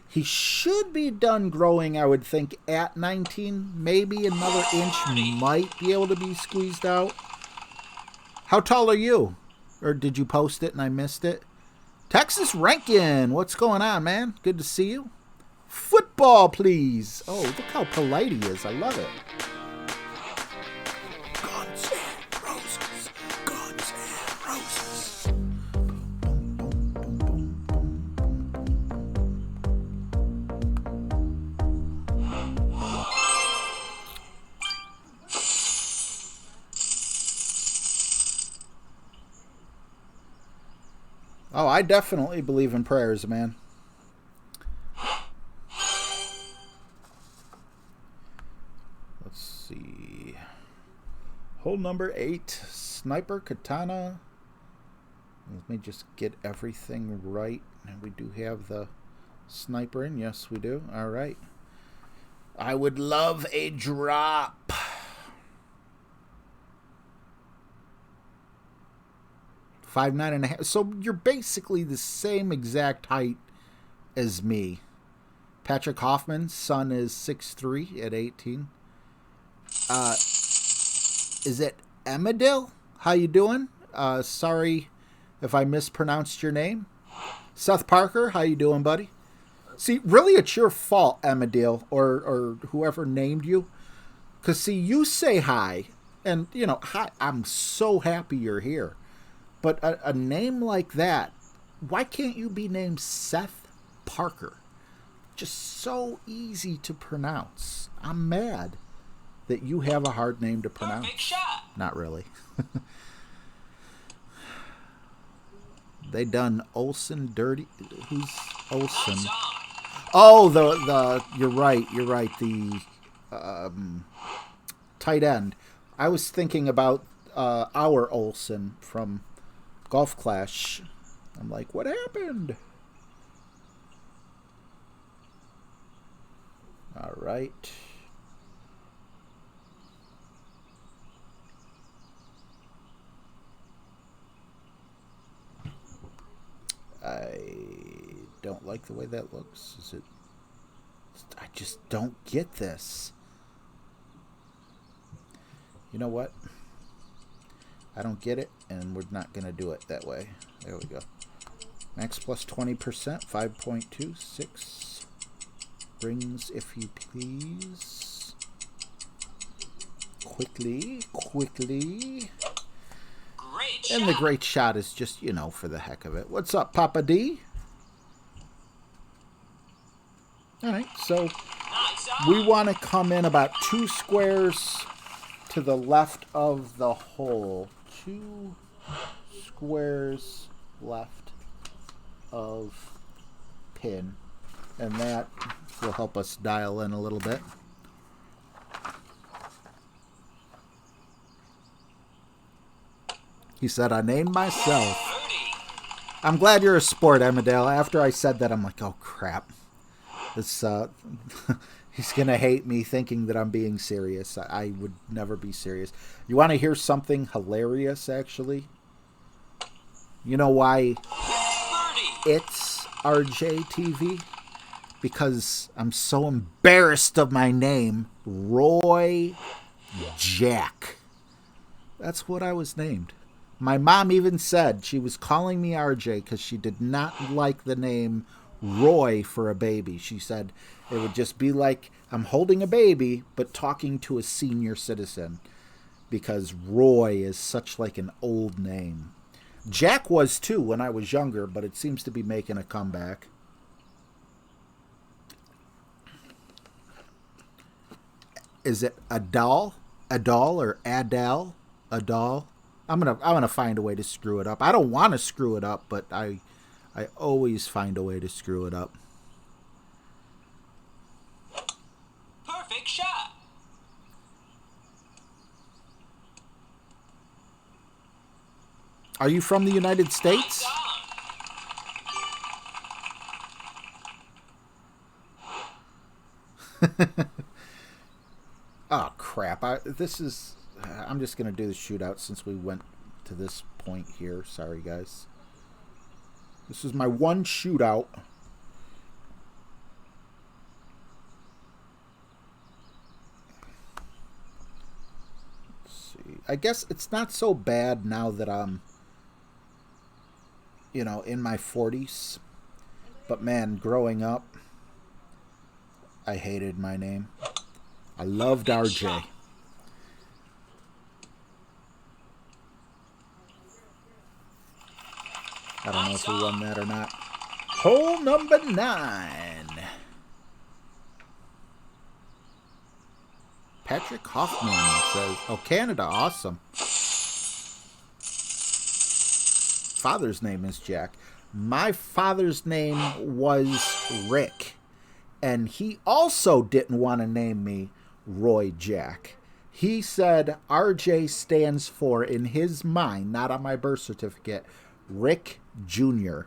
He should be done growing, I would think, at 19. Maybe another inch might be able to be squeezed out. How tall are you? Or did you post it and I missed it? Texas Rankin, what's going on, man? Good to see you. Football, please. Oh, look how polite he is. I love it. Guns N' Roses. Guns N' Roses. Boom, boom, boom, boom, boom, boom. Oh, I definitely believe in prayers, man. Hole number 8, Sniper Katana. Let me just get everything right. And we do have the sniper in. Yes, we do. All right. I would love a drop. Five, 9.5. So you're basically the same exact height as me. Patrick Hoffman's son is 6'3" at 18. Is it Emadil? How you doing? Sorry if I mispronounced your name. Seth Parker, how you doing, buddy? See, really it's your fault, Emadil, or whoever named you. Because, see, you say hi, and, you know, hi, I'm so happy you're here. But a name like that, why can't you be named Seth Parker? Just so easy to pronounce. I'm mad that you have a hard name to pronounce. Perfect shot. Not really. They done Olsen dirty. Who's Olsen? Oh, the you're right. The tight end. I was thinking about our Olsen from Golf Clash. I'm like, what happened? All right. I don't like the way that looks. Is it? I just don't get this. You know what? I don't get it, and we're not going to do it that way. There we go. Max plus 20%, 5.26. Rings, if you please. Quickly. Great And shot. the great shot is just, you know, for the heck of it. What's up, Papa D? All right, so Nice we want to come in about 2 squares to the left of the hole. 2 squares left of pin. And that will help us dial in a little bit. He said, I named myself. birdie. I'm glad you're a sport, Emadale. After I said that, I'm like, oh, crap. This, he's going to hate me thinking that I'm being serious. I would never be serious. You want to hear something hilarious, actually? You know why Birdie. it's RJTV? Because I'm so embarrassed of my name, Roy Jack. That's what I was named. My mom even said she was calling me RJ because she did not like the name Roy for a baby. She said it would just be like I'm holding a baby but talking to a senior citizen because Roy is such like an old name. Jack was too when I was younger, but it seems to be making a comeback. Is it Adal? Adal or Adal? Adal? I'm gonna find a way to screw it up. I don't want to screw it up, but I always find a way to screw it up. Perfect shot. Are you from the United States? Oh crap! I'm just gonna do the shootout since we went to this point here. Sorry, guys. This is my one shootout. Let's see. I guess it's not so bad now that I'm, you know, in my 40s. But man, growing up, I hated my name. I loved RJ. I don't know if we won that or not. Hole number 9. Patrick Hoffman says, oh, Canada, awesome. Father's name is Jack. My father's name was Rick. And he also didn't want to name me Roy Jack. He said RJ stands for, in his mind, not on my birth certificate, Rick Jr.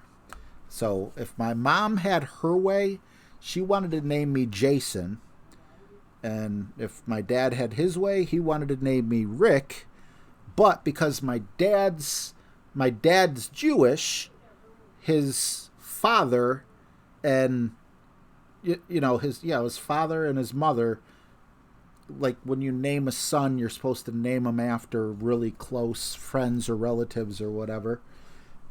So if my mom had her way, she wanted to name me Jason. And if my dad had his way, he wanted to name me Rick. But because my dad's Jewish, his father and his father and his mother, like when you name a son, you're supposed to name him after really close friends or relatives or whatever.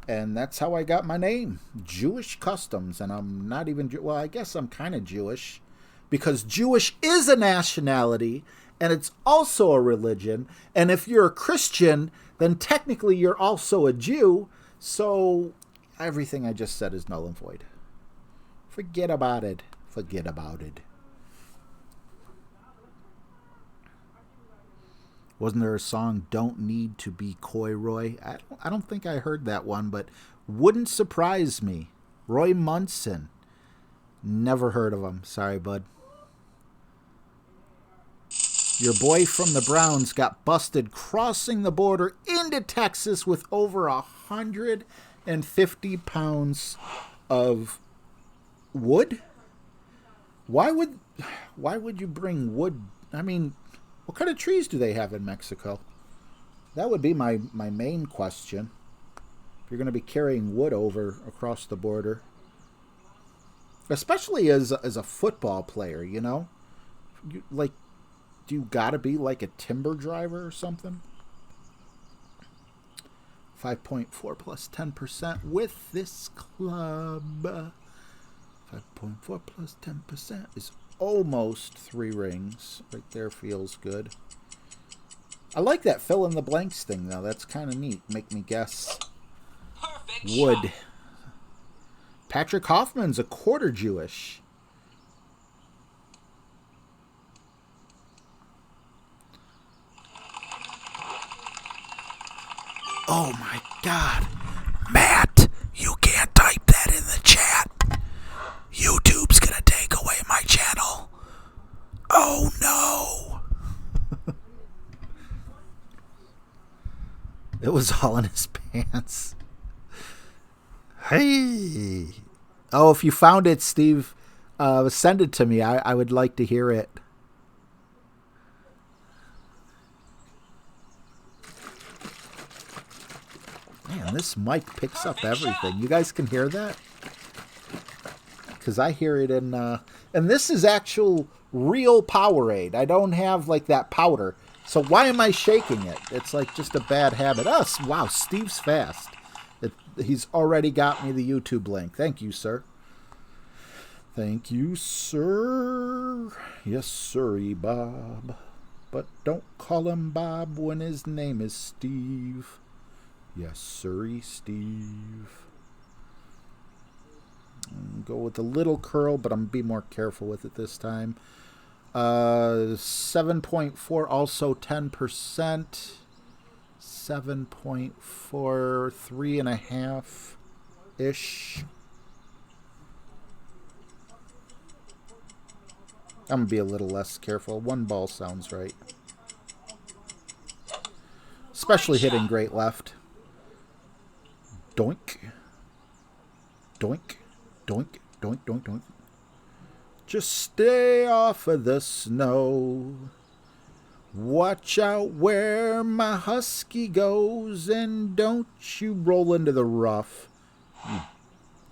And that's how I got my name, Jewish Customs. And I'm not even, well, I guess I'm kind of Jewish, because Jewish is a nationality and it's also a religion. And if you're a Christian, then technically you're also a Jew. So everything I just said is null and void. Forget about it. Forget about it. Wasn't there a song, Don't Need to Be Coy Roy? I don't think I heard that one, but wouldn't surprise me. Roy Munson. Never heard of him. Sorry, bud. Your boy from the Browns got busted crossing the border into Texas with over 150 pounds of wood? Why would you bring wood? I mean, what kind of trees do they have in Mexico? That would be my main question. If you're going to be carrying wood over across the border. Especially as a football player, you know? Do you got to be like a timber driver or something? 5.4 plus 10% with this club. 5.4 plus 10% is almost 3 rings. Right there feels good. I like that fill in the blanks thing, though. That's kind of neat. Make me guess. Perfect Wood. shot. Patrick Hoffman's a quarter Jewish. Oh my God. Matt, you can't type that in the chat. YouTube's gonna take away my channel. Oh no. It was all in his pants. Hey. Oh, if you found it, Steve, send it to me. I would like to hear it. Man, this mic picks up everything. You guys can hear that? Because I hear it in... and this is actual real Powerade. I don't have, like, that powder. So why am I shaking it? It's, like, just a bad habit. Oh, wow, Steve's fast. He's already got me the YouTube link. Thank you, sir. Thank you, sir. Yes, sirree, Bob. But don't call him Bob when his name is Steve. Yes, sirree, Steve. Go with a little curl, but I'm going to be more careful with it this time. 7.4, also 10%. 7.4, 3.5-ish. I'm going to be a little less careful. 1 ball sounds right. Especially hitting great left. Doink. Doink. Doink. Doink. Doink. Doink. Just stay off of the snow. Watch out where my husky goes, and don't you roll into the rough.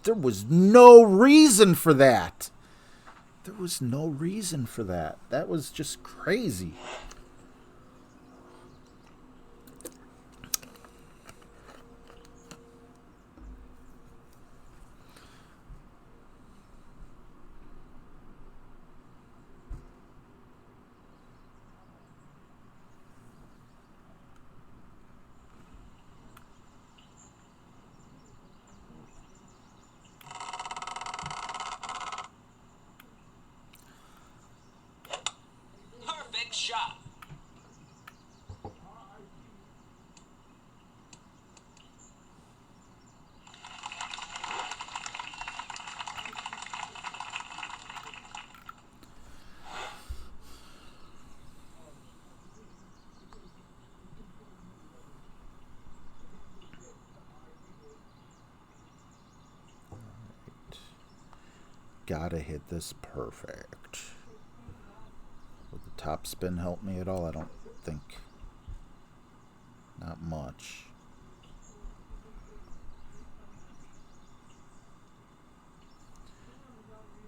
There was no reason for that. There was no reason for that. That was just crazy. Gotta hit this perfect. Would the top spin help me at all? I don't think. Not much.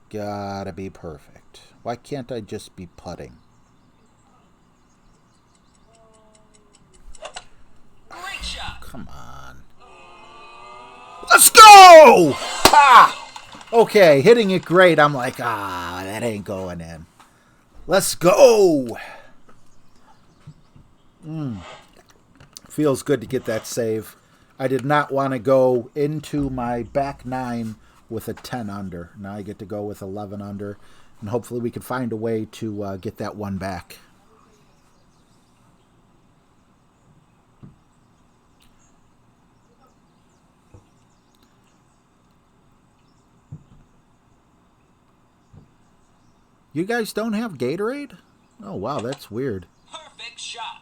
Gotta be perfect. Why can't I just be putting? Great shot. Come on. Let's go! Ah! Okay, hitting it great. I'm like, that ain't going in. Let's go! Feels good to get that save. I did not want to go into my back nine with a 10 under. Now I get to go with 11 under. And hopefully we can find a way to get that one back. You guys don't have Gatorade? Oh, wow, that's weird. Perfect shot.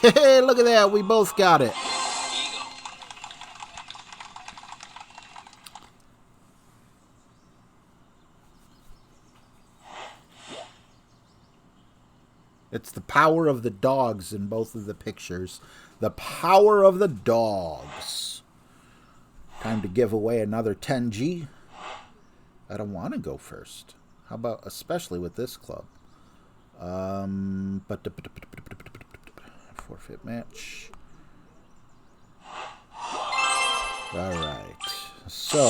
Hey, look at that. We both got it. Eagle. It's the power of the dogs in both of the pictures. The power of the dogs. Time to give away another 10G. I don't want to go first. How about, especially with this club? Forfeit match. All right. So,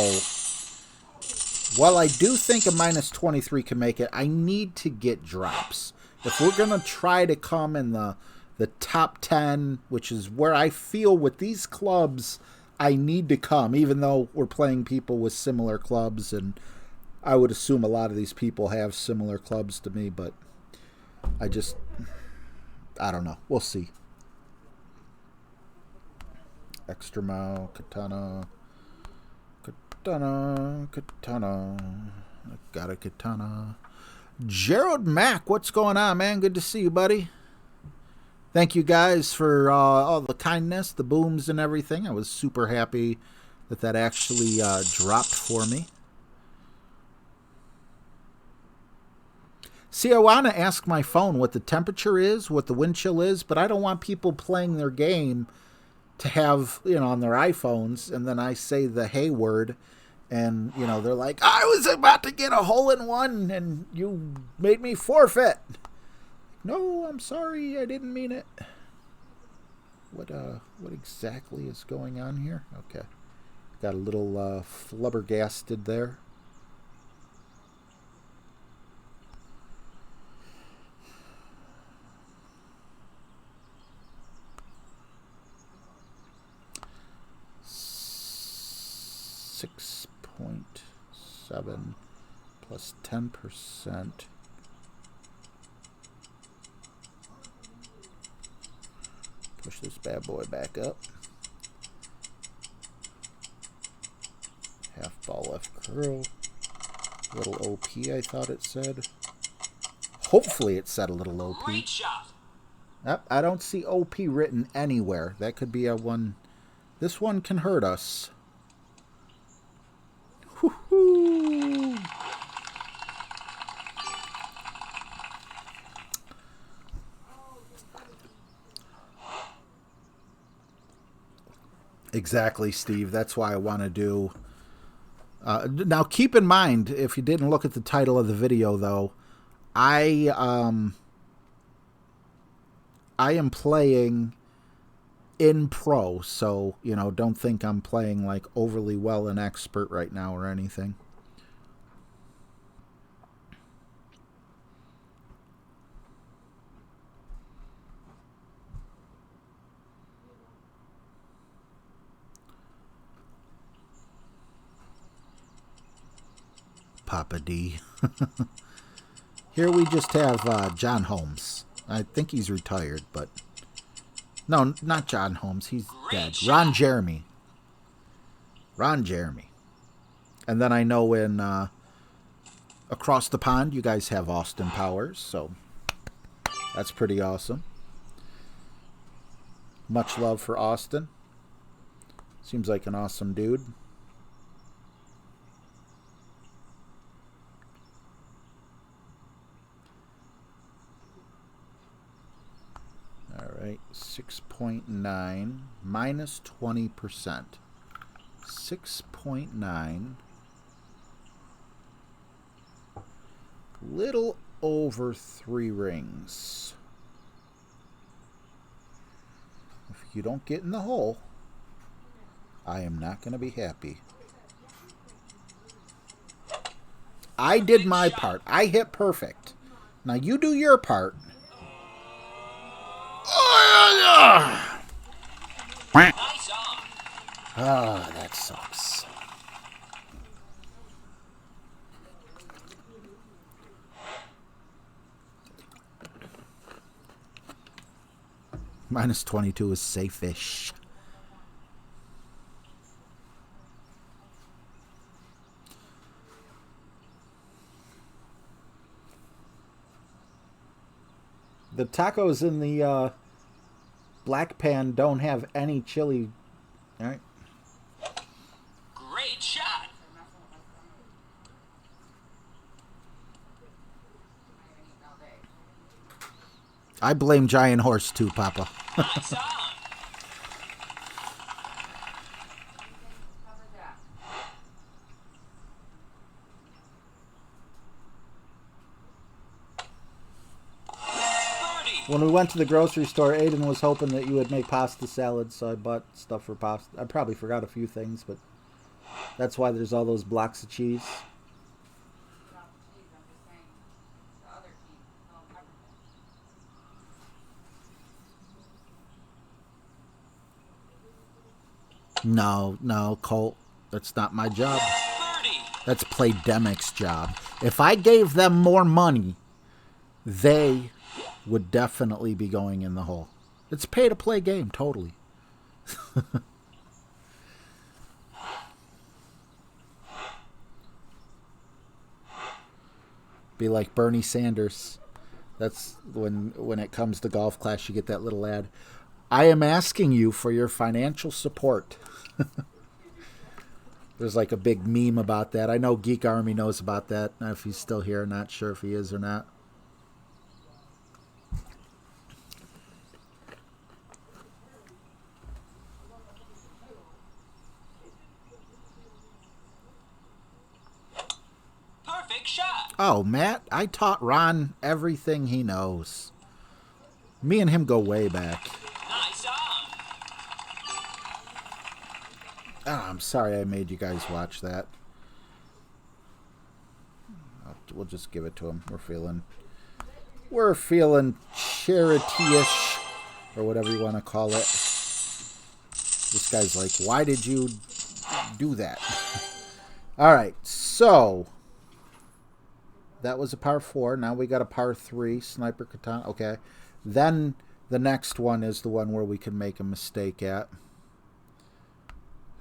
while I do think a minus 23 can make it, I need to get drops. If we're going to try to come in the top 10, which is where I feel with these clubs, I need to come, even though we're playing people with similar clubs, and I would assume a lot of these people have similar clubs to me, but I don't know. We'll see. Extra Mao, Katana. I got a Katana. Gerald Mack, what's going on, man? Good to see you, buddy. Thank you guys for all the kindness, the booms, and everything. I was super happy that actually dropped for me. See, I want to ask my phone what the temperature is, what the wind chill is, but I don't want people playing their game to have, on their iPhones, and then I say the hey word, and, they're like, I was about to get a hole-in-one, and you made me forfeit. No, I'm sorry, I didn't mean it. What exactly is going on here? Okay. Got a little flubbergasted there. .7 plus 10%. Push this bad boy back up. Half ball left curl. Little OP, I thought it said. Hopefully it said a little OP. Great shot. Yep, I don't see OP written anywhere. That could be a one. This one can hurt us. Woo-hoo. Exactly, Steve. That's why I want to do... now, keep in mind, if you didn't look at the title of the video, though, I am playing in pro, so, don't think I'm playing, like, overly well and expert right now or anything. Papa D. Here we just have John Holmes. I think he's retired, but... No, not John Holmes. He's dead. Ron Jeremy. Ron Jeremy. And then I know in across the pond, you guys have Austin Powers, so that's pretty awesome. Much love for Austin. Seems like an awesome dude. 6.9 minus 20%. 6.9. Little over 3 rings. If you don't get in the hole, I am not going to be happy. I did my part. I hit perfect. Now you do your part. Nice on. Ah, that sucks. Minus 22 is safe-ish. The tacos in the black pan don't have any chili. All right. Great shot. I blame Giant Horse too, Papa. Nice on. Birdie. When we went to the grocery store, Aiden was hoping that you would make pasta salad, so I bought stuff for pasta. I probably forgot a few things, but that's why there's all those blocks of cheese. No, Colt. That's not my job. Birdie. That's Playdemic's job. If I gave them more money, they would definitely be going in the hole. It's a pay-to-play game, totally. Be like Bernie Sanders. That's when it comes to golf class, you get that little ad. I am asking you for your financial support. There's like a big meme about that. I know Geek Army knows about that. If he's still here, not sure if he is or not. Perfect shot. Oh, Matt, I taught Ron everything he knows. Me and him go way back. Nice on. Oh, I'm sorry I made you guys watch that. We'll just give it to him. We're feeling charity-ish, or whatever you want to call it. This guy's like, why did you do that? All right, so that was a par 4. Now we got a par 3, Sniper Katana. Okay, then the next one is the one where we can make a mistake at.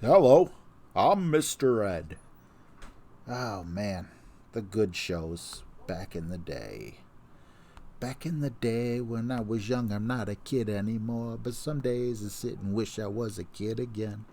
Hello, I'm Mr. Ed. Oh, man. The good shows back in the day. Back in the day when I was young, I'm not a kid anymore. But some days I sit and wish I was a kid again.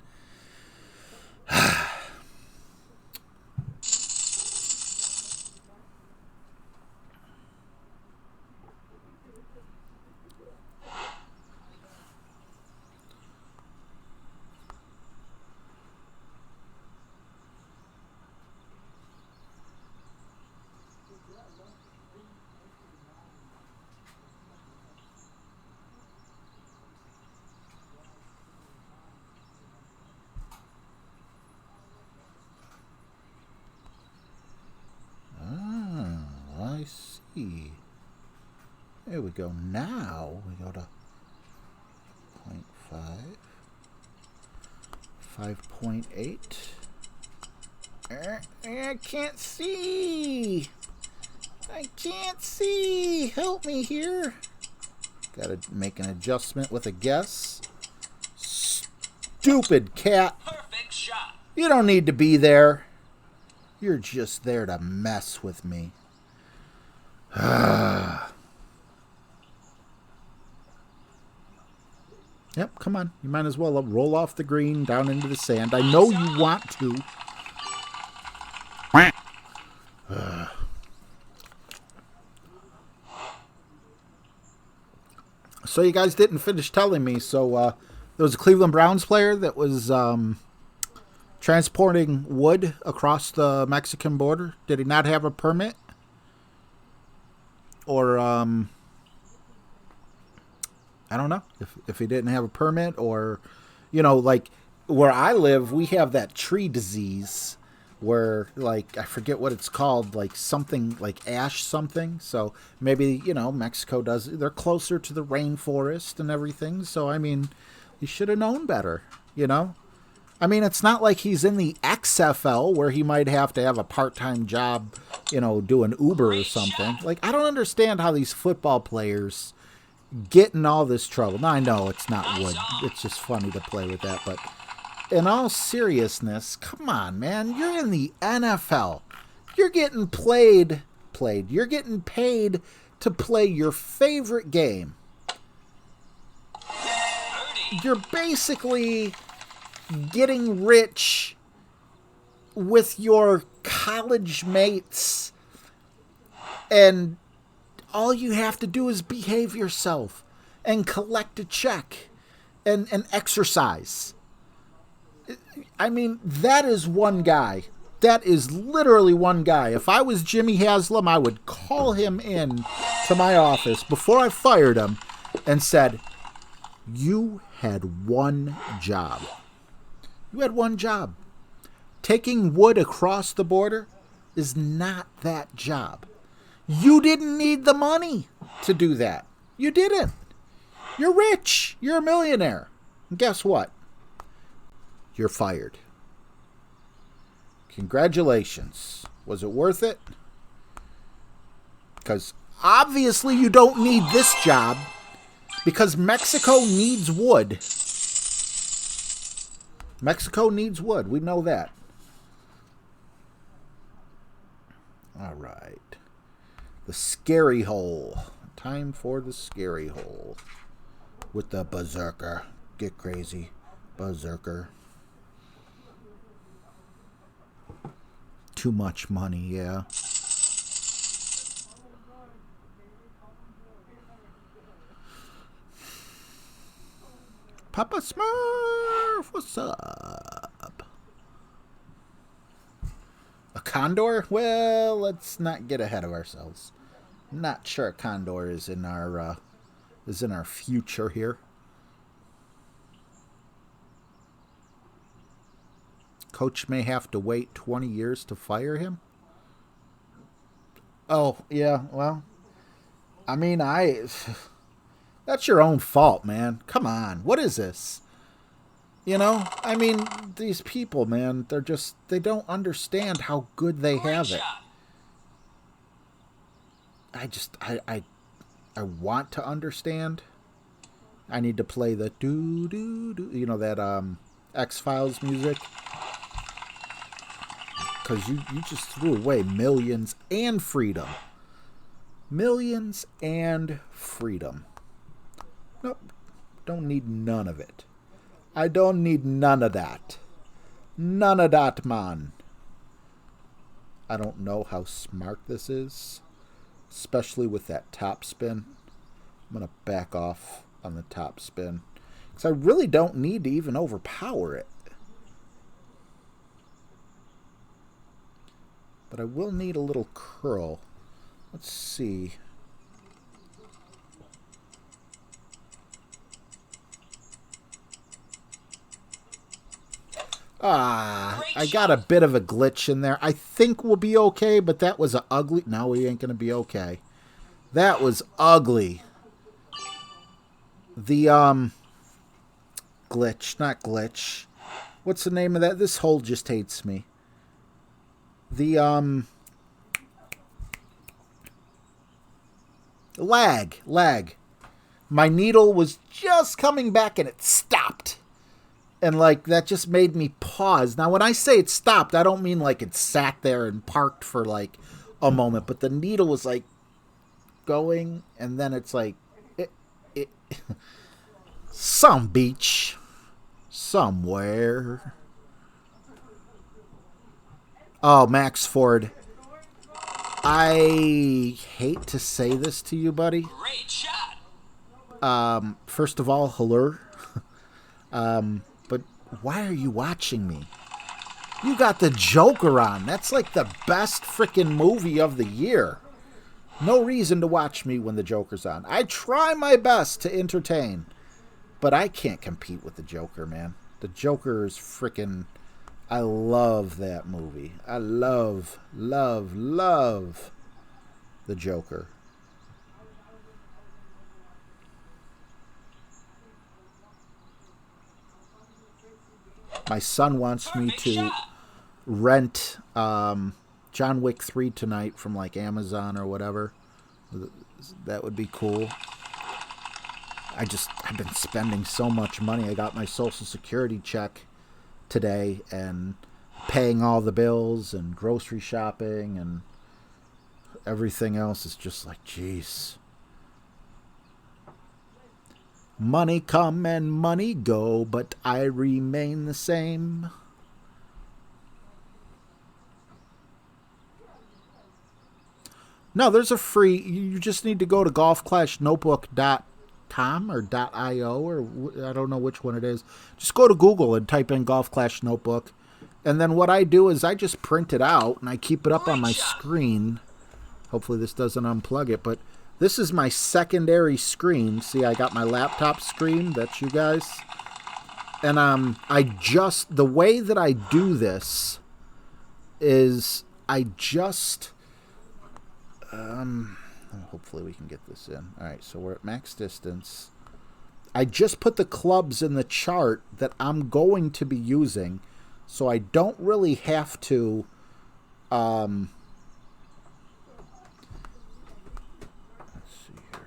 I see. There we go. Now we go to 0.5, 5.8. I can't see. I can't see. Help me here. Got to make an adjustment with a guess. Stupid cat. Perfect shot. You don't need to be there. You're just there to mess with me. Yep, come on. You might as well roll off the green down into the sand. I know you want to. So you guys didn't finish telling me. So there was a Cleveland Browns player that was transporting wood across the Mexican border. Did he not have a permit? Or I don't know if he didn't have a permit, or like where I live, we have that tree disease where, like, I forget what it's called, like something like ash something. So maybe, Mexico does, they're closer to the rainforest and everything. So, I mean, he should have known better, I mean, it's not like he's in the XFL where he might have to have a part-time job, doing Uber or something. Like, I don't understand how these football players get in all this trouble. Now, I know it's not wood. It's just funny to play with that, but in all seriousness, come on, man. You're in the NFL. You're getting played. You're getting paid to play your favorite game. You're basically getting rich with your college mates, and all you have to do is behave yourself and collect a check and exercise. I mean, that is one guy. That is literally one guy. If I was Jimmy Haslam, I would call him in to my office before I fired him and said, you had one job. You had one job. Taking wood across the border is not that job. You didn't need the money to do that. You didn't. You're rich. You're a millionaire. And guess what? You're fired. Congratulations. Was it worth it? Because obviously you don't need this job, because Mexico needs wood. Mexico needs wood. We know that. All right. The scary hole. Time for the scary hole. With the berserker. Get crazy. Berserker. Too much money, yeah. Papa Smurf, what's up? A condor? Well, let's not get ahead of ourselves. Not sure a condor is in our future here. Coach may have to wait 20 years to fire him. Oh, yeah, well, I mean, that's your own fault, man. Come on. What is this? I mean, these people, man, they don't understand how good they have it. I want to understand. I need to play the do-do-do, that X-Files music. Because you just threw away millions and freedom. Millions and freedom. Nope. Don't need none of it. I don't need none of that. None of that, man. I don't know how smart this is. Especially with that top spin. I'm going to back off on the top spin. Because I really don't need to even overpower it. But I will need a little curl. Let's see. I got a bit of a glitch in there. I think we'll be okay, but that was a ugly... No, we ain't going to be okay. That was ugly. The, glitch, not glitch. What's the name of that? This hole just hates me. The, lag. My needle was just coming back and it stopped. And, like, that just made me pause. Now, when I say it stopped, I don't mean, like, it sat there and parked for, like, a moment. But the needle was, like, going. And then it's, like, some beach. Somewhere. Oh, Max Ford. I hate to say this to you, buddy. Great shot. First of all, hello. But why are you watching me? You got the Joker on. That's like the best freaking movie of the year. No reason to watch me when the Joker's on. I try my best to entertain, but I can't compete with the Joker, man. The Joker is freaking... I love that movie. I love the Joker. My son wants me to rent John Wick 3 tonight from like Amazon or whatever. That would be cool. I've been spending so much money. I got my Social Security check today and paying all the bills and grocery shopping and everything else is just like, jeez. Money come and money go, but I remain the same. No, there's a free... You just need to go to golfclashnotebook.com or .io or I don't know which one it is. Just go to Google and type in Golf Clash Notebook. And then what I do is I just print it out and I keep it up on my screen. Hopefully this doesn't unplug it, but this is my secondary screen. See, I got my laptop screen. That's you guys. And the way that I do this is hopefully we can get this in. All right, so we're at max distance. I just put the clubs in the chart that I'm going to be using, so I don't really have to let's see here.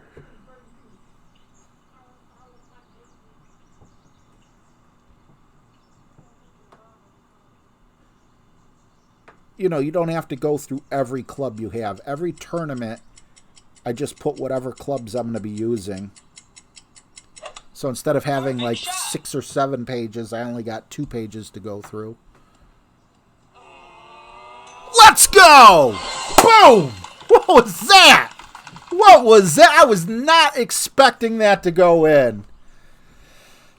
You know, you don't have to go through every club you have. Every tournament, I just put whatever clubs I'm going to be using. So instead of having like 6 or 7 pages, I only got 2 pages to go through. Let's go! Boom! What was that? What was that? I was not expecting that to go in.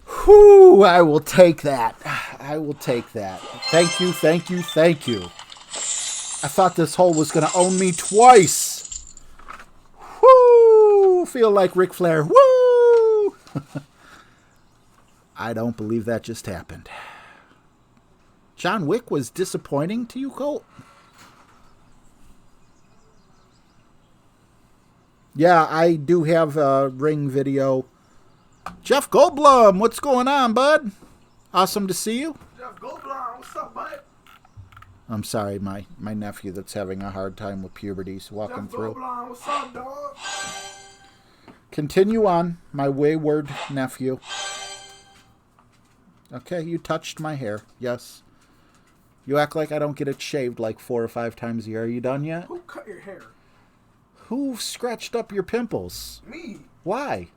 Whew, I will take that. I will take that. Thank you, thank you, thank you. I thought this hole was going to own me twice. Woo! Feel like Ric Flair. Woo! I don't believe that just happened. John Wick was disappointing to you, Colt? Yeah, I do have a Ring video. Jeff Goldblum, what's going on, bud? Awesome to see you. Jeff Goldblum, what's up, bud? I'm sorry, my nephew that's having a hard time with puberty is walking through. Goldblum, what's up, dog? Continue on, my wayward nephew. Okay, you touched my hair. Yes. You act like I don't get it shaved like 4 or 5 times a year. Are you done yet? Who cut your hair? Who scratched up your pimples? Me. Why?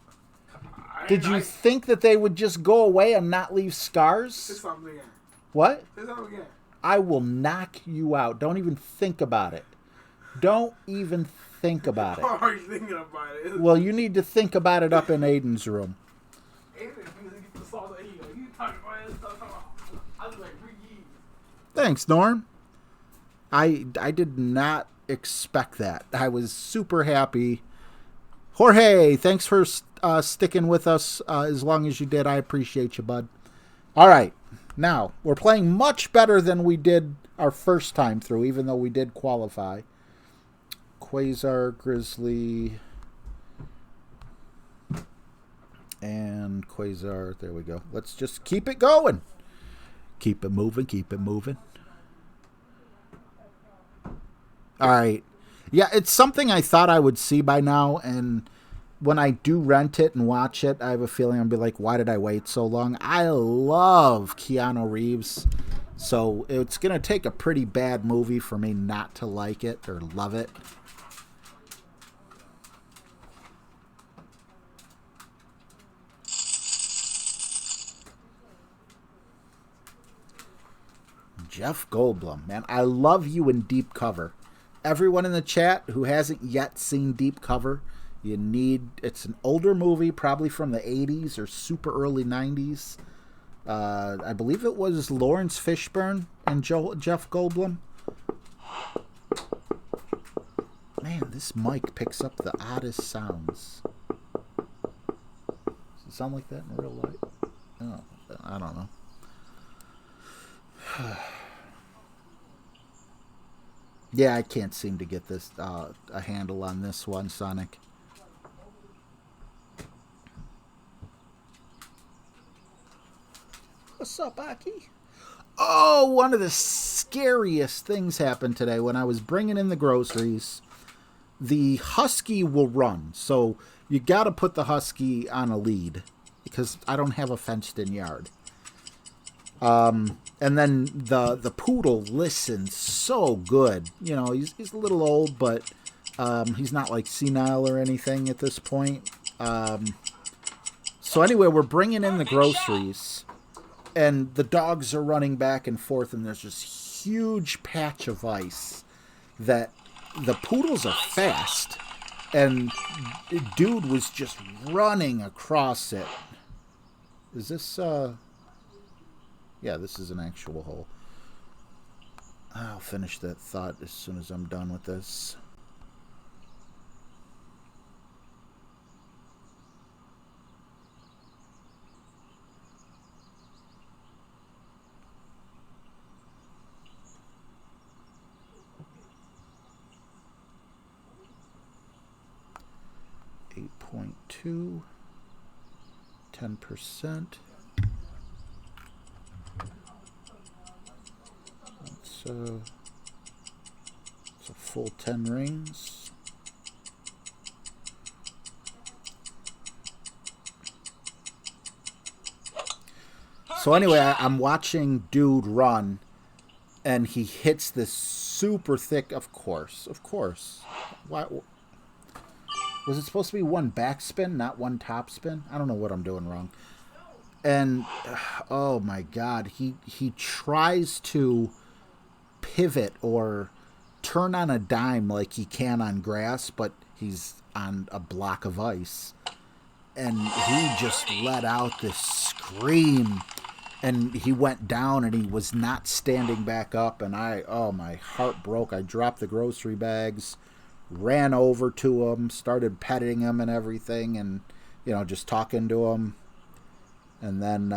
Did you think that they would just go away and not leave scars? Say something again. What? Say something again. I will knock you out. Don't even think about it. Don't even think about it. Why are you thinking about it? Well, you need to think about it up in Aiden's room. Aiden, you get the sauce that you talking about this stuff. I was like, Thanks, Norm. I did not expect that. I was super happy. Jorge, thanks for sticking with us as long as you did. I appreciate you, bud. All right. Now, we're playing much better than we did our first time through, even though we did qualify. Quasar, Grizzly, and Quasar. There we go. Let's just keep it going. Keep it moving, keep it moving. All right. Yeah, it's something I thought I would see by now, and when I do rent it and watch it, I have a feeling I'll be like, why did I wait so long? I love Keanu Reeves, so it's going to take a pretty bad movie for me not to like it or love it. Jeff Goldblum, man, I love you in Deep Cover. Everyone in the chat who hasn't yet seen Deep Cover, You need. It's an older movie, probably from the 80s or super early 90s. I believe it was Lawrence Fishburne and Jeff Goldblum. Man, this mic picks up the oddest sounds. Does it sound like that in real life? Oh, I don't know. Yeah, I can't seem to get this a handle on this one, Sonic. What's up, Aki? Oh, one of the scariest things happened today when I was bringing in the groceries. The husky will run, so you got to put the husky on a lead because I don't have a fenced-in yard. And then the poodle listens so good. You know, he's a little old, but he's not like senile or anything at this point. So anyway, we're bringing in the groceries. And the dogs are running back and forth, and there's this huge patch of ice that the poodles are fast. And dude was just running across it. Is this, yeah, this is an actual hole. I'll finish that thought as soon as I'm done with this. .2, 10%. It's a full 10 rings. So anyway, I'm watching dude run, and he hits this super thick. Of course. Why? Was it supposed to be one backspin, not one topspin? I don't know what I'm doing wrong. And, oh my God, he tries to pivot or turn on a dime like he can on grass, but he's on a block of ice. And he just let out this scream. And he went down and he was not standing back up. And my heart broke. I dropped the grocery bags. Ran over to him, started petting him and everything, and, you know, just talking to him. And then,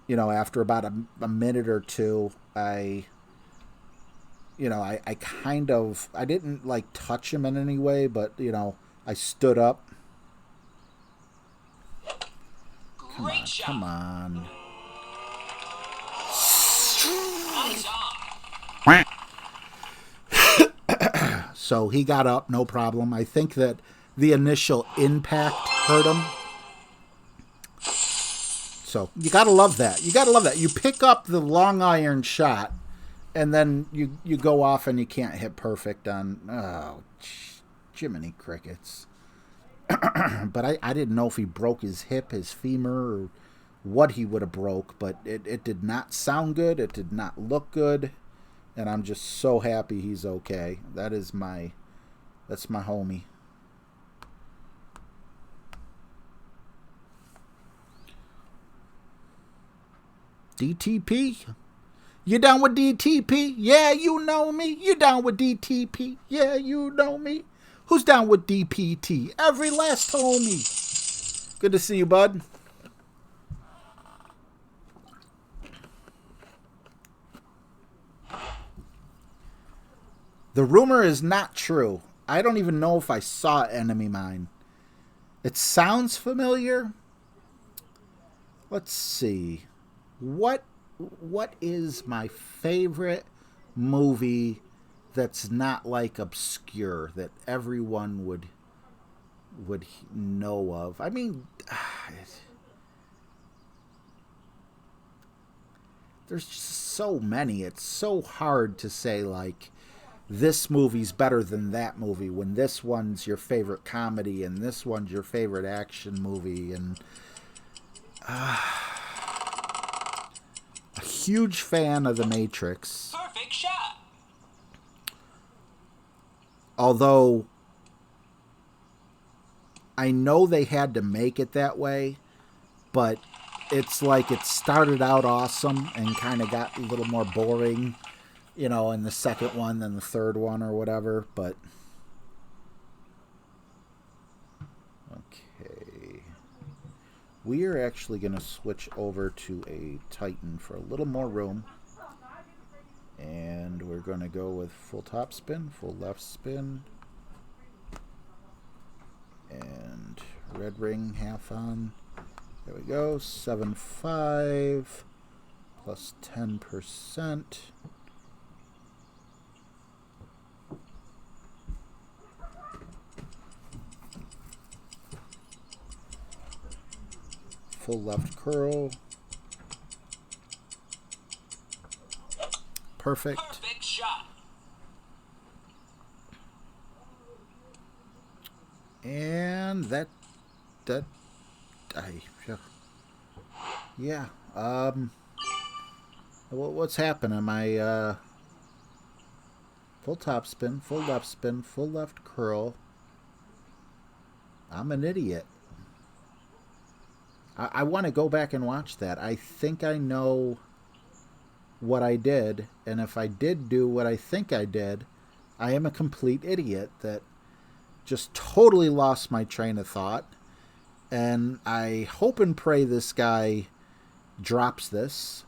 you know, after about a minute or two, I kind of, I didn't, like, touch him in any way, but, you know, I stood up. Great shot. Come on. Eyes on. So he got up, no problem. I think that the initial impact hurt him. So you gotta love that. You pick up the long iron shot, and then you go off and you can't hit perfect on. Oh, Jiminy Crickets. But I didn't know if he broke his hip, his femur, or what he would have broke. But it did not sound good. It did not look good. And I'm just so happy he's okay. That's my homie. DTP? You down with DTP? Yeah, you know me. You down with DTP? Yeah, you know me. Who's down with DPT? Every last homie. Good to see you, bud. The rumor is not true. I don't even know if I saw Enemy Mine. It sounds familiar. Let's see. What is my favorite movie that's not like obscure that everyone would know of? I mean, there's just so many. It's so hard to say like this movie's better than that movie when this one's your favorite comedy and this one's your favorite action movie. And a huge fan of The Matrix. Perfect shot. Although I know they had to make it that way, but it's like it started out awesome and kind of got a little more boring, you know, in the second one than the third one or whatever, but... Okay. We are actually going to switch over to a Titan for a little more room. And we're going to go with full top spin, full left spin, and red ring half on. There we go. 7.5 plus 10%. Full left curl. Perfect. Perfect shot. And yeah. What's happened? Am I full top spin, full left curl? I'm an idiot. I want to go back and watch that. I think I know what I did, and if I did do what I think I did, I am a complete idiot that just totally lost my train of thought. And I hope and pray this guy drops this,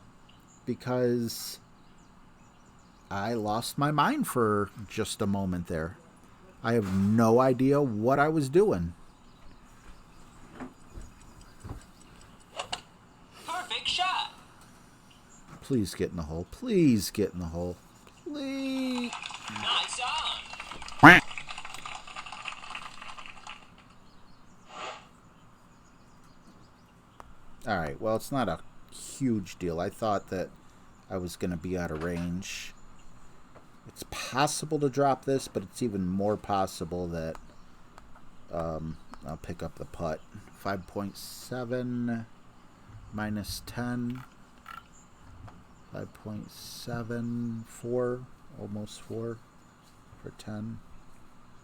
because I lost my mind for just a moment there. I have no idea what I was doing. Perfect shot. Please get in the hole. Please get in the hole. Please. Nice on. All right. Well, it's not a huge deal. I thought that I was going to be out of range. It's possible to drop this, but it's even more possible that I'll pick up the putt. 5.7 minus 10. 5.7, 4, almost 4 for 10.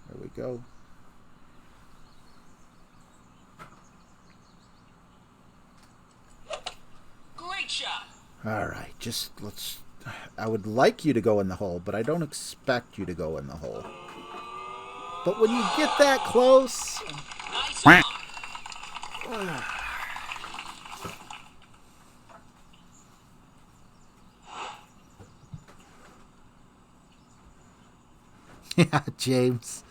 There we go. Great shot. All right, just let's... I would like you to go in the hole, but I don't expect you to go in the hole. But when you get that close... Nice on. Yeah, James.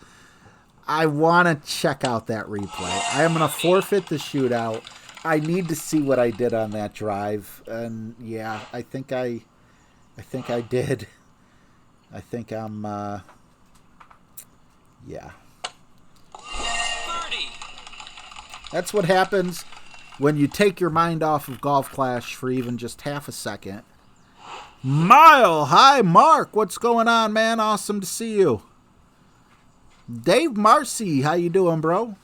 I want to check out that replay. I am going to forfeit the shootout. I need to see what I did on that drive. And yeah, I think I did. I think I'm yeah. Birdie. That's what happens when you take your mind off of Golf Clash for even just half a second. Mile High Mark, what's going on, man? Awesome to see you. Dave Marcy, how you doing, bro?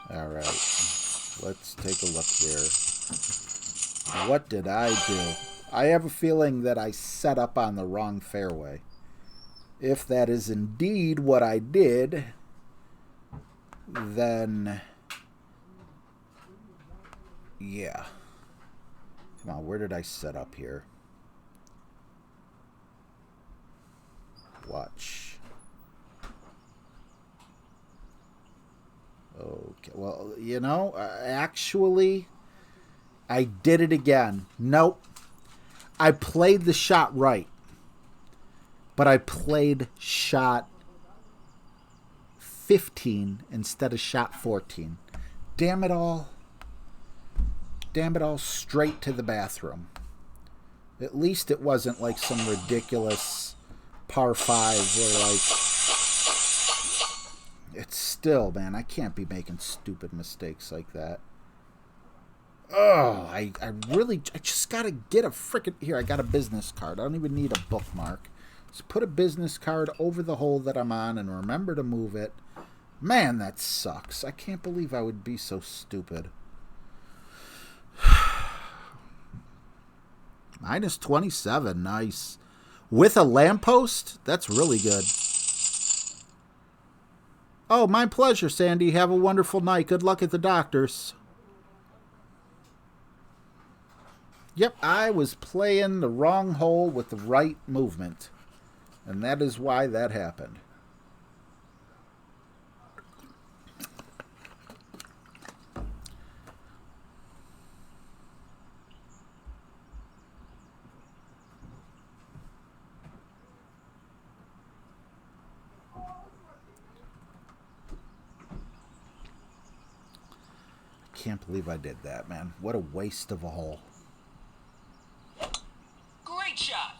All right, let's take a look here. What did I do? I have a feeling that I set up on the wrong fairway. If that is indeed what I did, then yeah. Come on, where did I set up here? Watch. Okay, well, you know, actually, I did it again. Nope. I played the shot right. But I played shot 15 instead of shot 14. Damn it all. Damn it all, straight to the bathroom. At least it wasn't like some ridiculous par 5 where like... It's still, man, I can't be making stupid mistakes like that. Oh, I just gotta get a frickin'... Here, I got a business card. I don't even need a bookmark. Just put a business card over the hole that I'm on and remember to move it. Man, that sucks. I can't believe I would be so stupid. Minus 27. Nice. With a lamppost? That's really good. Oh, my pleasure, Sandy. Have a wonderful night. Good luck at the doctor's. Yep, I was playing the wrong hole with the right movement. And that is why that happened. Can't believe I did that, man. What a waste of a hole. Great shot.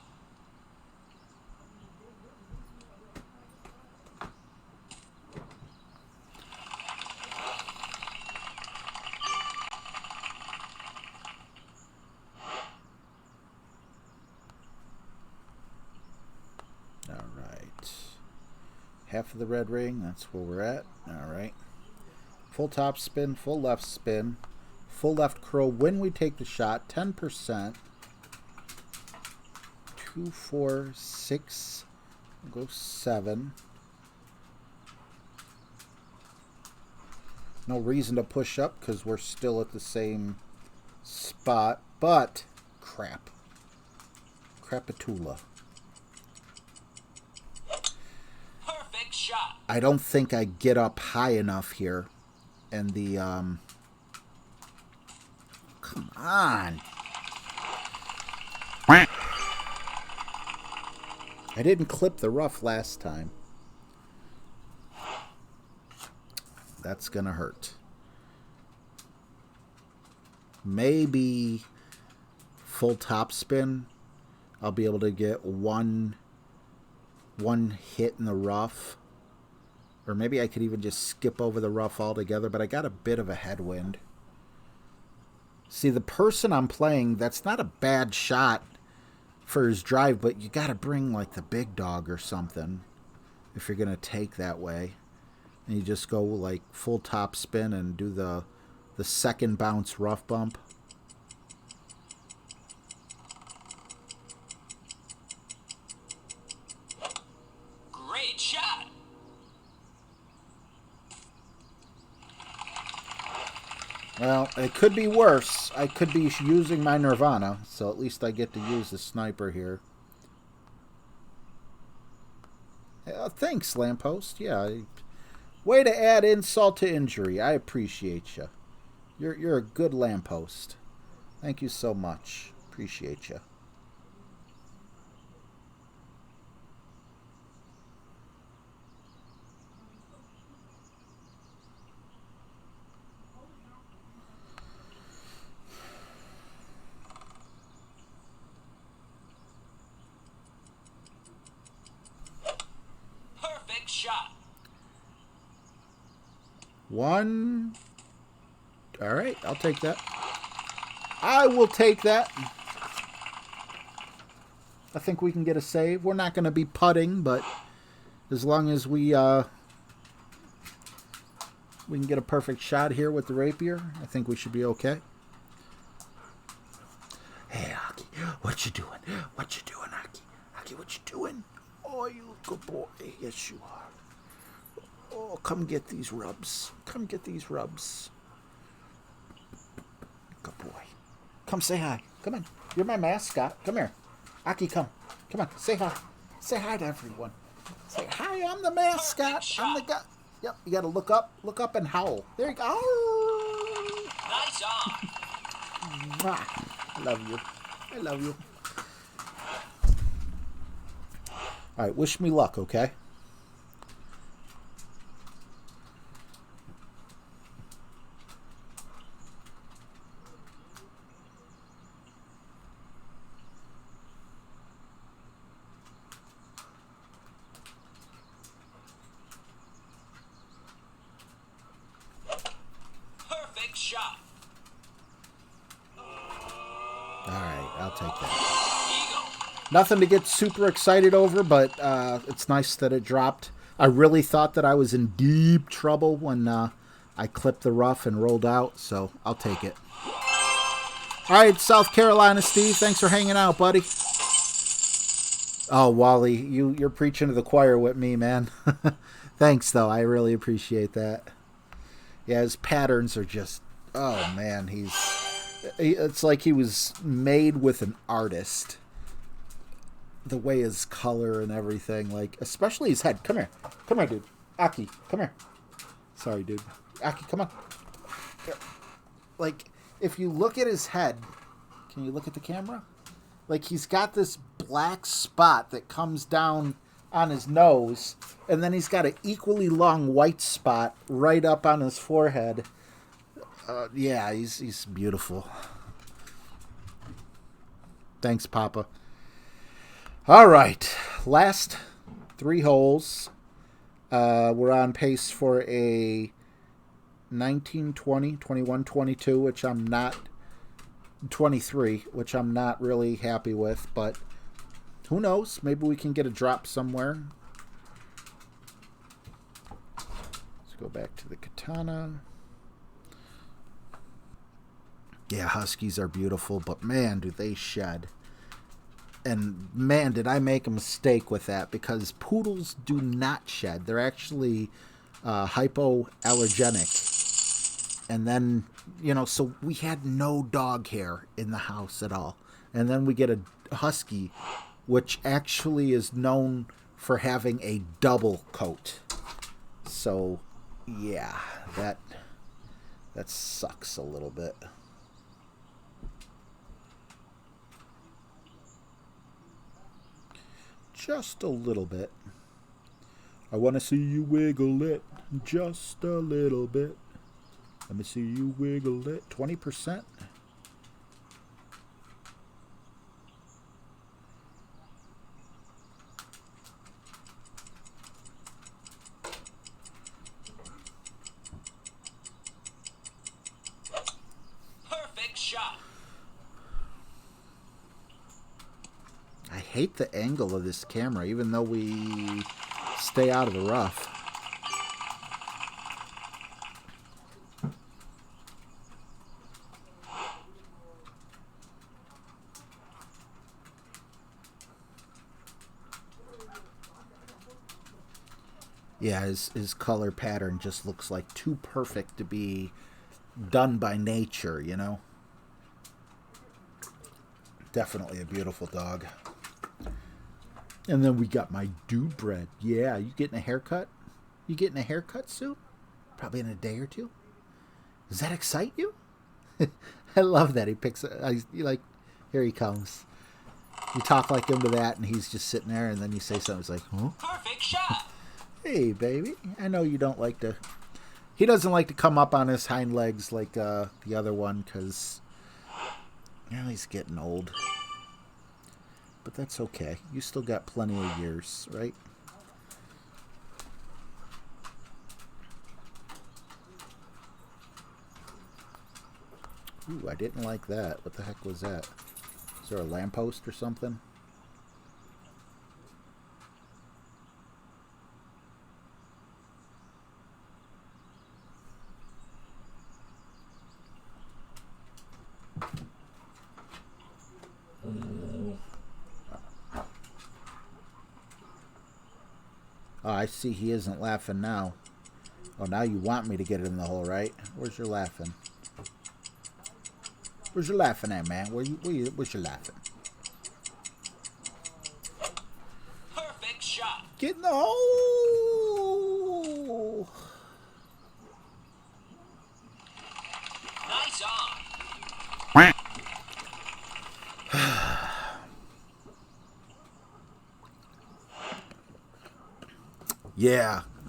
All right. Half of the red ring, that's where we're at. All right. Full top spin, full left spin, full left curl when we take the shot, 10%. 2, 4, 6, we'll go 7. No reason to push up because we're still at the same spot, but crap. Crapatula. Perfect shot. I don't think I get up high enough here. And the, come on. I didn't clip the rough last time. That's gonna hurt. Maybe full top spin. I'll be able to get one hit in the rough. Or maybe I could even just skip over the rough altogether, but I got a bit of a headwind. See, the person I'm playing, that's not a bad shot for his drive, but you got to bring like the big dog or something if you're going to take that way. And you just go like full top spin and do the second bounce rough bump. Great shot. Well, it could be worse. I could be using my Nirvana, so at least I get to use the sniper here. Thanks, Lamppost. Yeah, way to add insult to injury. I appreciate you. You're a good Lamppost. Thank you so much. Appreciate you. Perfect shot. 1. All right, I'll take that. I will take that. I think we can get a save. We're not going to be putting, but as long as we can get a perfect shot here with the rapier, I think we should be okay. Hey, Aki, what you doing? What you doing, Aki? Aki, what you doing? Oh, you good boy. Yes, you are. Oh, come get these rubs. Come get these rubs. Good boy. Come say hi. Come on. You're my mascot. Come here. Aki, come. Come on. Say hi. Say hi to everyone. Say hi. I'm the mascot. I'm the guy. Yep. You got to look up. Look up and howl. There you go. Nice on. Mwah. I love you. I love you. All right. Wish me luck, okay? Perfect shot. All right. I'll take that. Eagle. Nothing to get super excited over, but it's nice that it dropped. I really thought that I was in deep trouble when I clipped the rough and rolled out, so I'll take it. All right, South Carolina Steve, thanks for hanging out, buddy. Oh, Wally, you're preaching to the choir with me, man. Thanks, though. I really appreciate that. Yeah, his patterns are just... Oh, man, it's like he was made with an artist. The way his color and everything, like, especially his head. Come here. Come here, dude. Aki, come here. Sorry, dude. Aki, come on. Here. Like, if you look at his head... Can you look at the camera? Like, he's got this black spot that comes down on his nose, and then he's got an equally long white spot right up on his forehead. Yeah, he's beautiful. Thanks, Papa. All right, last 3 holes. We're on pace for a 19, 20, 21, 22, which I'm not... 23, which I'm not really happy with, but who knows? Maybe we can get a drop somewhere. Let's go back to the katana. Yeah, Huskies are beautiful, but man, do they shed. And man, did I make a mistake with that, because poodles do not shed. They're actually hypoallergenic. And then, you know, so we had no dog hair in the house at all. And then we get a husky, which actually is known for having a double coat. So, yeah, that sucks a little bit. Just a little bit. I want to see you wiggle it just a little bit. Let me see you wiggle it. 20%. Perfect shot. I hate the angle of this camera, even though we stay out of the rough. Yeah, his color pattern just looks like too perfect to be done by nature, you know? Definitely a beautiful dog. And then we got my dude bread. Yeah, you getting a haircut? You getting a haircut soon? Probably in a day or two? Does that excite you? I love that. He picks you like, here he comes. You talk like him to that, and he's just sitting there, and then you say something. He's like, huh? Perfect shot. Hey, baby. I know you don't like to... He doesn't like to come up on his hind legs like the other one, because... You know, he's getting old. But that's okay. You still got plenty of years, right? Ooh, I didn't like that. What the heck was that? Is there a lamppost or something? Oh, I see he isn't laughing now. Oh, now you want me to get it in the hole, right? Where's your laughing? Where's your laughing at, man? Where's your laughing? Perfect shot. Get in the hole! Nice on.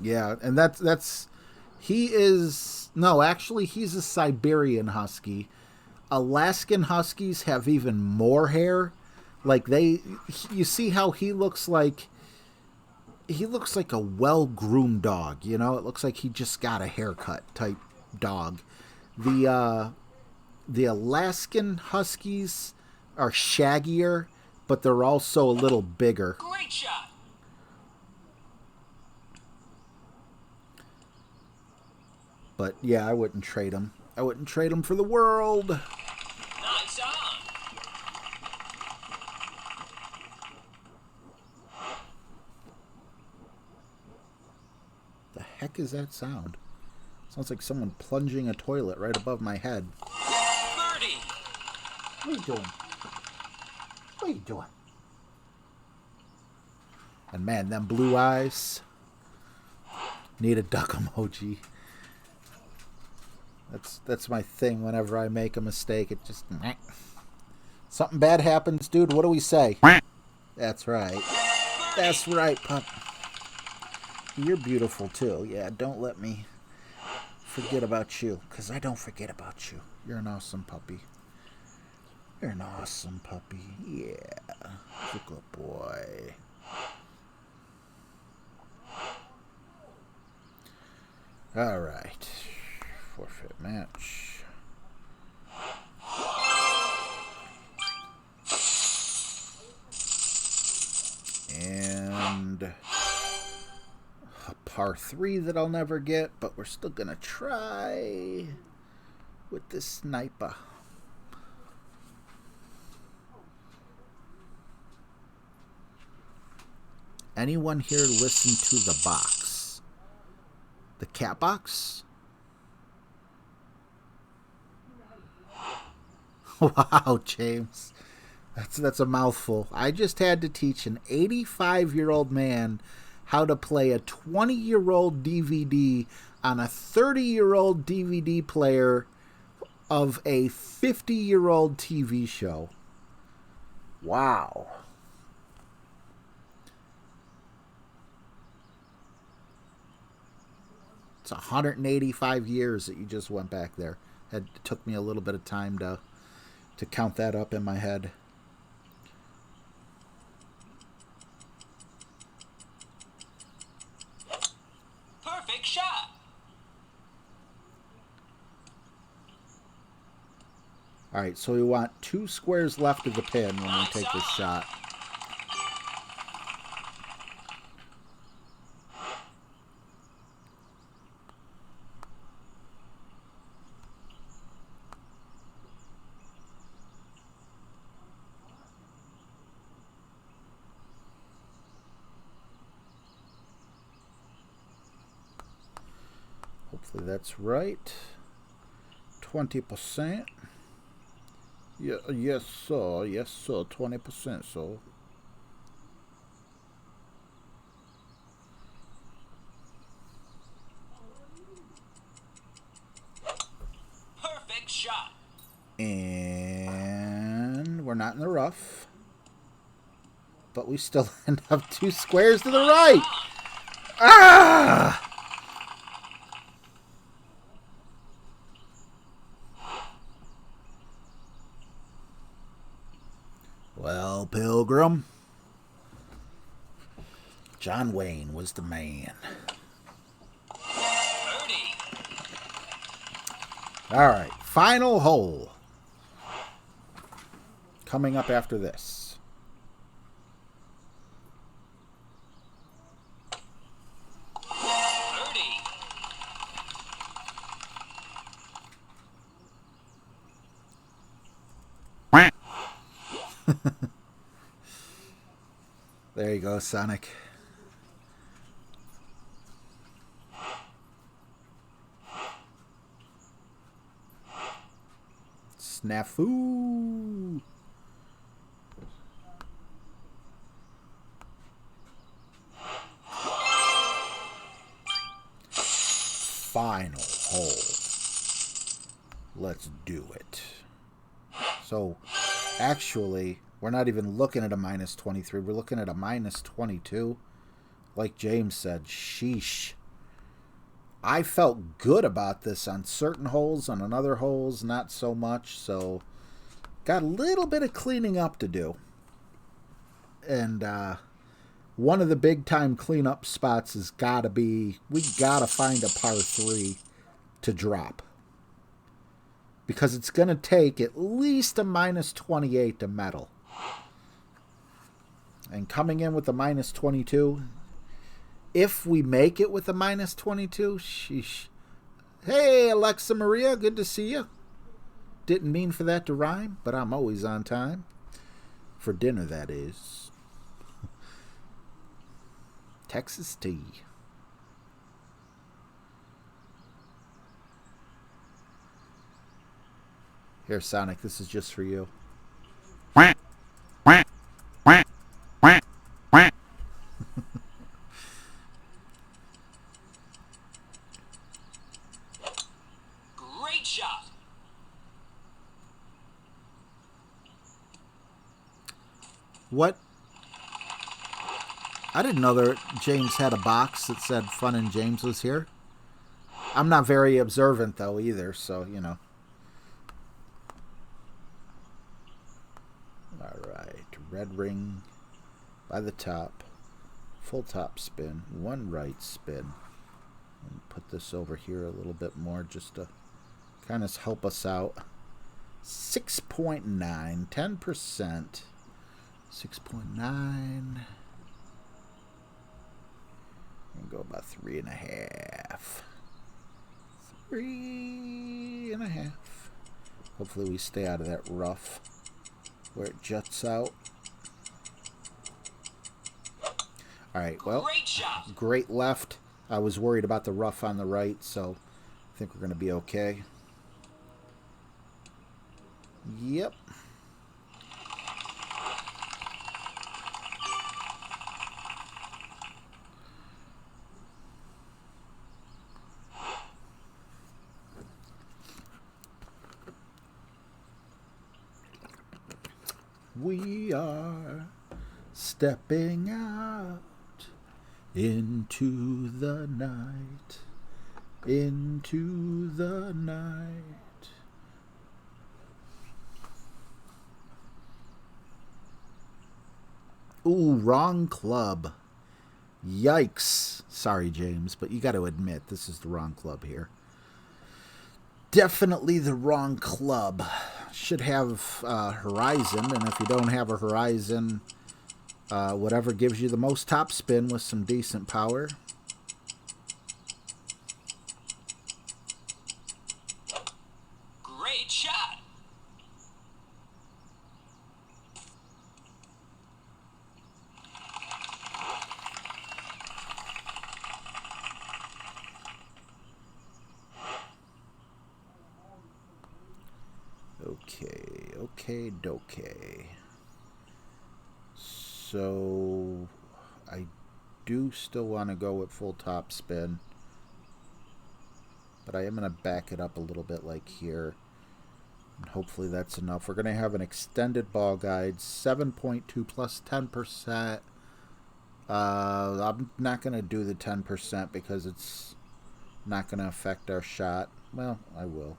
Yeah, and that's he is no, actually he's a Siberian Husky. Alaskan Huskies have even more hair. Like you see how he looks like a well-groomed dog, you know? It looks like he just got a haircut type dog. The Alaskan Huskies are shaggier, but they're also a little bigger. Great shot. But yeah, I wouldn't trade him. I wouldn't trade him for the world. Nice on. heck is that sound? Sounds like someone plunging a toilet right above my head. Birdie. What are you doing? What are you doing? And man, them blue eyes. Need a duck emoji. That's my thing whenever I make a mistake. It just... Something bad happens, dude. What do we say? That's right. That's right, pup. You're beautiful, too. Yeah, don't let me forget about you, because I don't forget about you. You're an awesome puppy. You're an awesome puppy. Yeah. You're a good boy. All right. Forfeit match. And a par 3 that I'll never get, but we're still going to try with this sniper. Anyone here listen to the box? The cat box? Wow, James. That's a mouthful. I just had to teach an 85-year-old man how to play a 20-year-old DVD on a 30-year-old DVD player of a 50-year-old TV show. Wow. It's 185 years that you just went back there. It took me a little bit of time to count that up in my head. Perfect shot. All right, so we want 2 squares left of the pin when we take this shot. Hopefully that's right. 20%. Yeah, yes, sir. Yes, sir. 20%, so. Perfect shot. And we're not in the rough. But we still end up 2 squares to the right. Ah! Well, Pilgrim, John Wayne was the man. Birdie. All right, final hole. Coming up after this. Birdie. There you go, Sonic. Snafu. Final hole. Let's do it. So, actually, we're not even looking at a minus 23. We're looking at a minus 22. Like James said, sheesh. I felt good about this on certain holes, on other holes, not so much. So, got a little bit of cleaning up to do. And one of the big-time cleanup spots has got to be, we got to find a par 3 to drop. Because it's going to take at least a minus 28 to medal. And coming in with a minus 22, if we make it with a minus 22, sheesh. Hey, Alexa Maria, good to see you. Didn't mean for that to rhyme, but I'm always on time. For dinner, that is. Texas tea. Here, Sonic, this is just for you. Great shot. What? I didn't know that James had a box that said Fun and James was here. I'm not very observant, though, either, so, you know. Alright, red ring by the top. Full top spin. One right spin. And put this over here a little bit more just to kind of help us out. 6.9, 10%. 6.9. And go about 3.5. 3.5. Hopefully we stay out of that rough where it juts out. Alright, well, Great shot. great left. I was worried about the rough on the right, so I think we're going to be okay. Yep. We are stepping out into the night, into the night. Ooh, wrong club. Yikes. Sorry, James, but you got to admit this is the wrong club here. Definitely the wrong club. Should have Horizon, and if you don't have a Horizon, whatever gives you the most top spin with some decent power. Great shot. Okay, okay. So, I do still want to go with full top spin. But I am going to back it up a little bit like here. And hopefully that's enough. We're going to have an extended ball guide. 7.2 plus 10%. I'm not going to do the 10% because it's not going to affect our shot. Well, I will.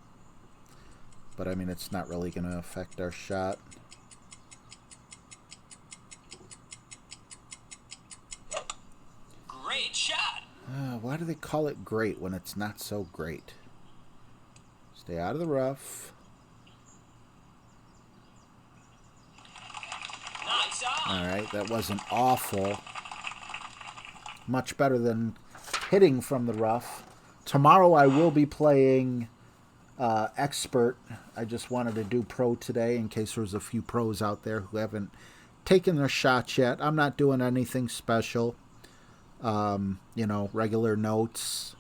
But, I mean, it's not really going to affect our shot. Great shot. Why do they call it great when it's not so great? Stay out of the rough. Nice on. Alright, that wasn't awful. Much better than hitting from the rough. Tomorrow I will be playing Expert. I just wanted to do Pro today in case there's a few pros out there who haven't taken their shots yet. I'm not doing anything special. You know, regular notes.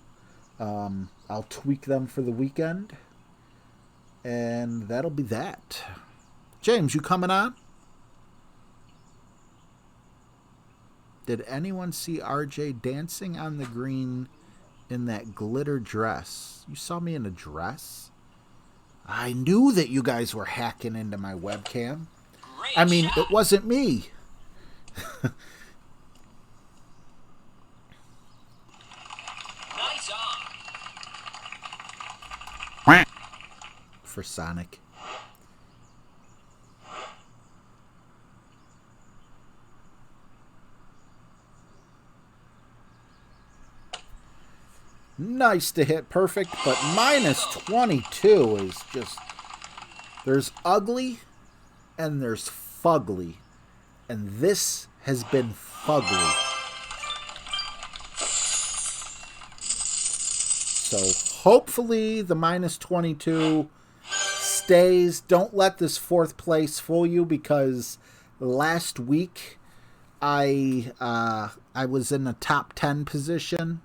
I'll tweak them for the weekend. And that'll be that. James, you coming on? Did anyone see RJ dancing on the green in that glitter dress? You saw me in a dress? I knew that you guys were hacking into my webcam. Great I mean, shot. it wasn't me. Nice on. For Sonic. Nice to hit perfect, but minus 22 is just... There's ugly and there's fugly. And this has been fugly. So hopefully the minus 22 stays. Don't let this fourth place fool you, because last week I was in the top 10 position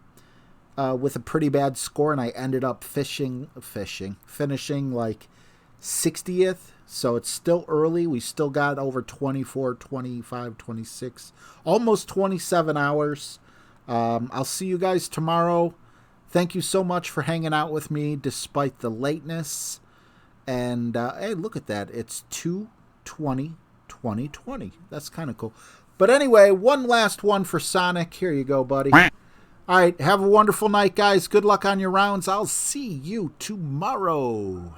with a pretty bad score, and I ended up finishing like 60th, so it's still early. We still got over 24, 25, 26, almost 27 hours. I'll see you guys tomorrow. Thank you so much for hanging out with me despite the lateness. And, hey, look at that. It's 2/20/2020. That's kind of cool. But anyway, one last one for Sonic. Here you go, buddy. All right, have a wonderful night, guys. Good luck on your rounds. I'll see you tomorrow.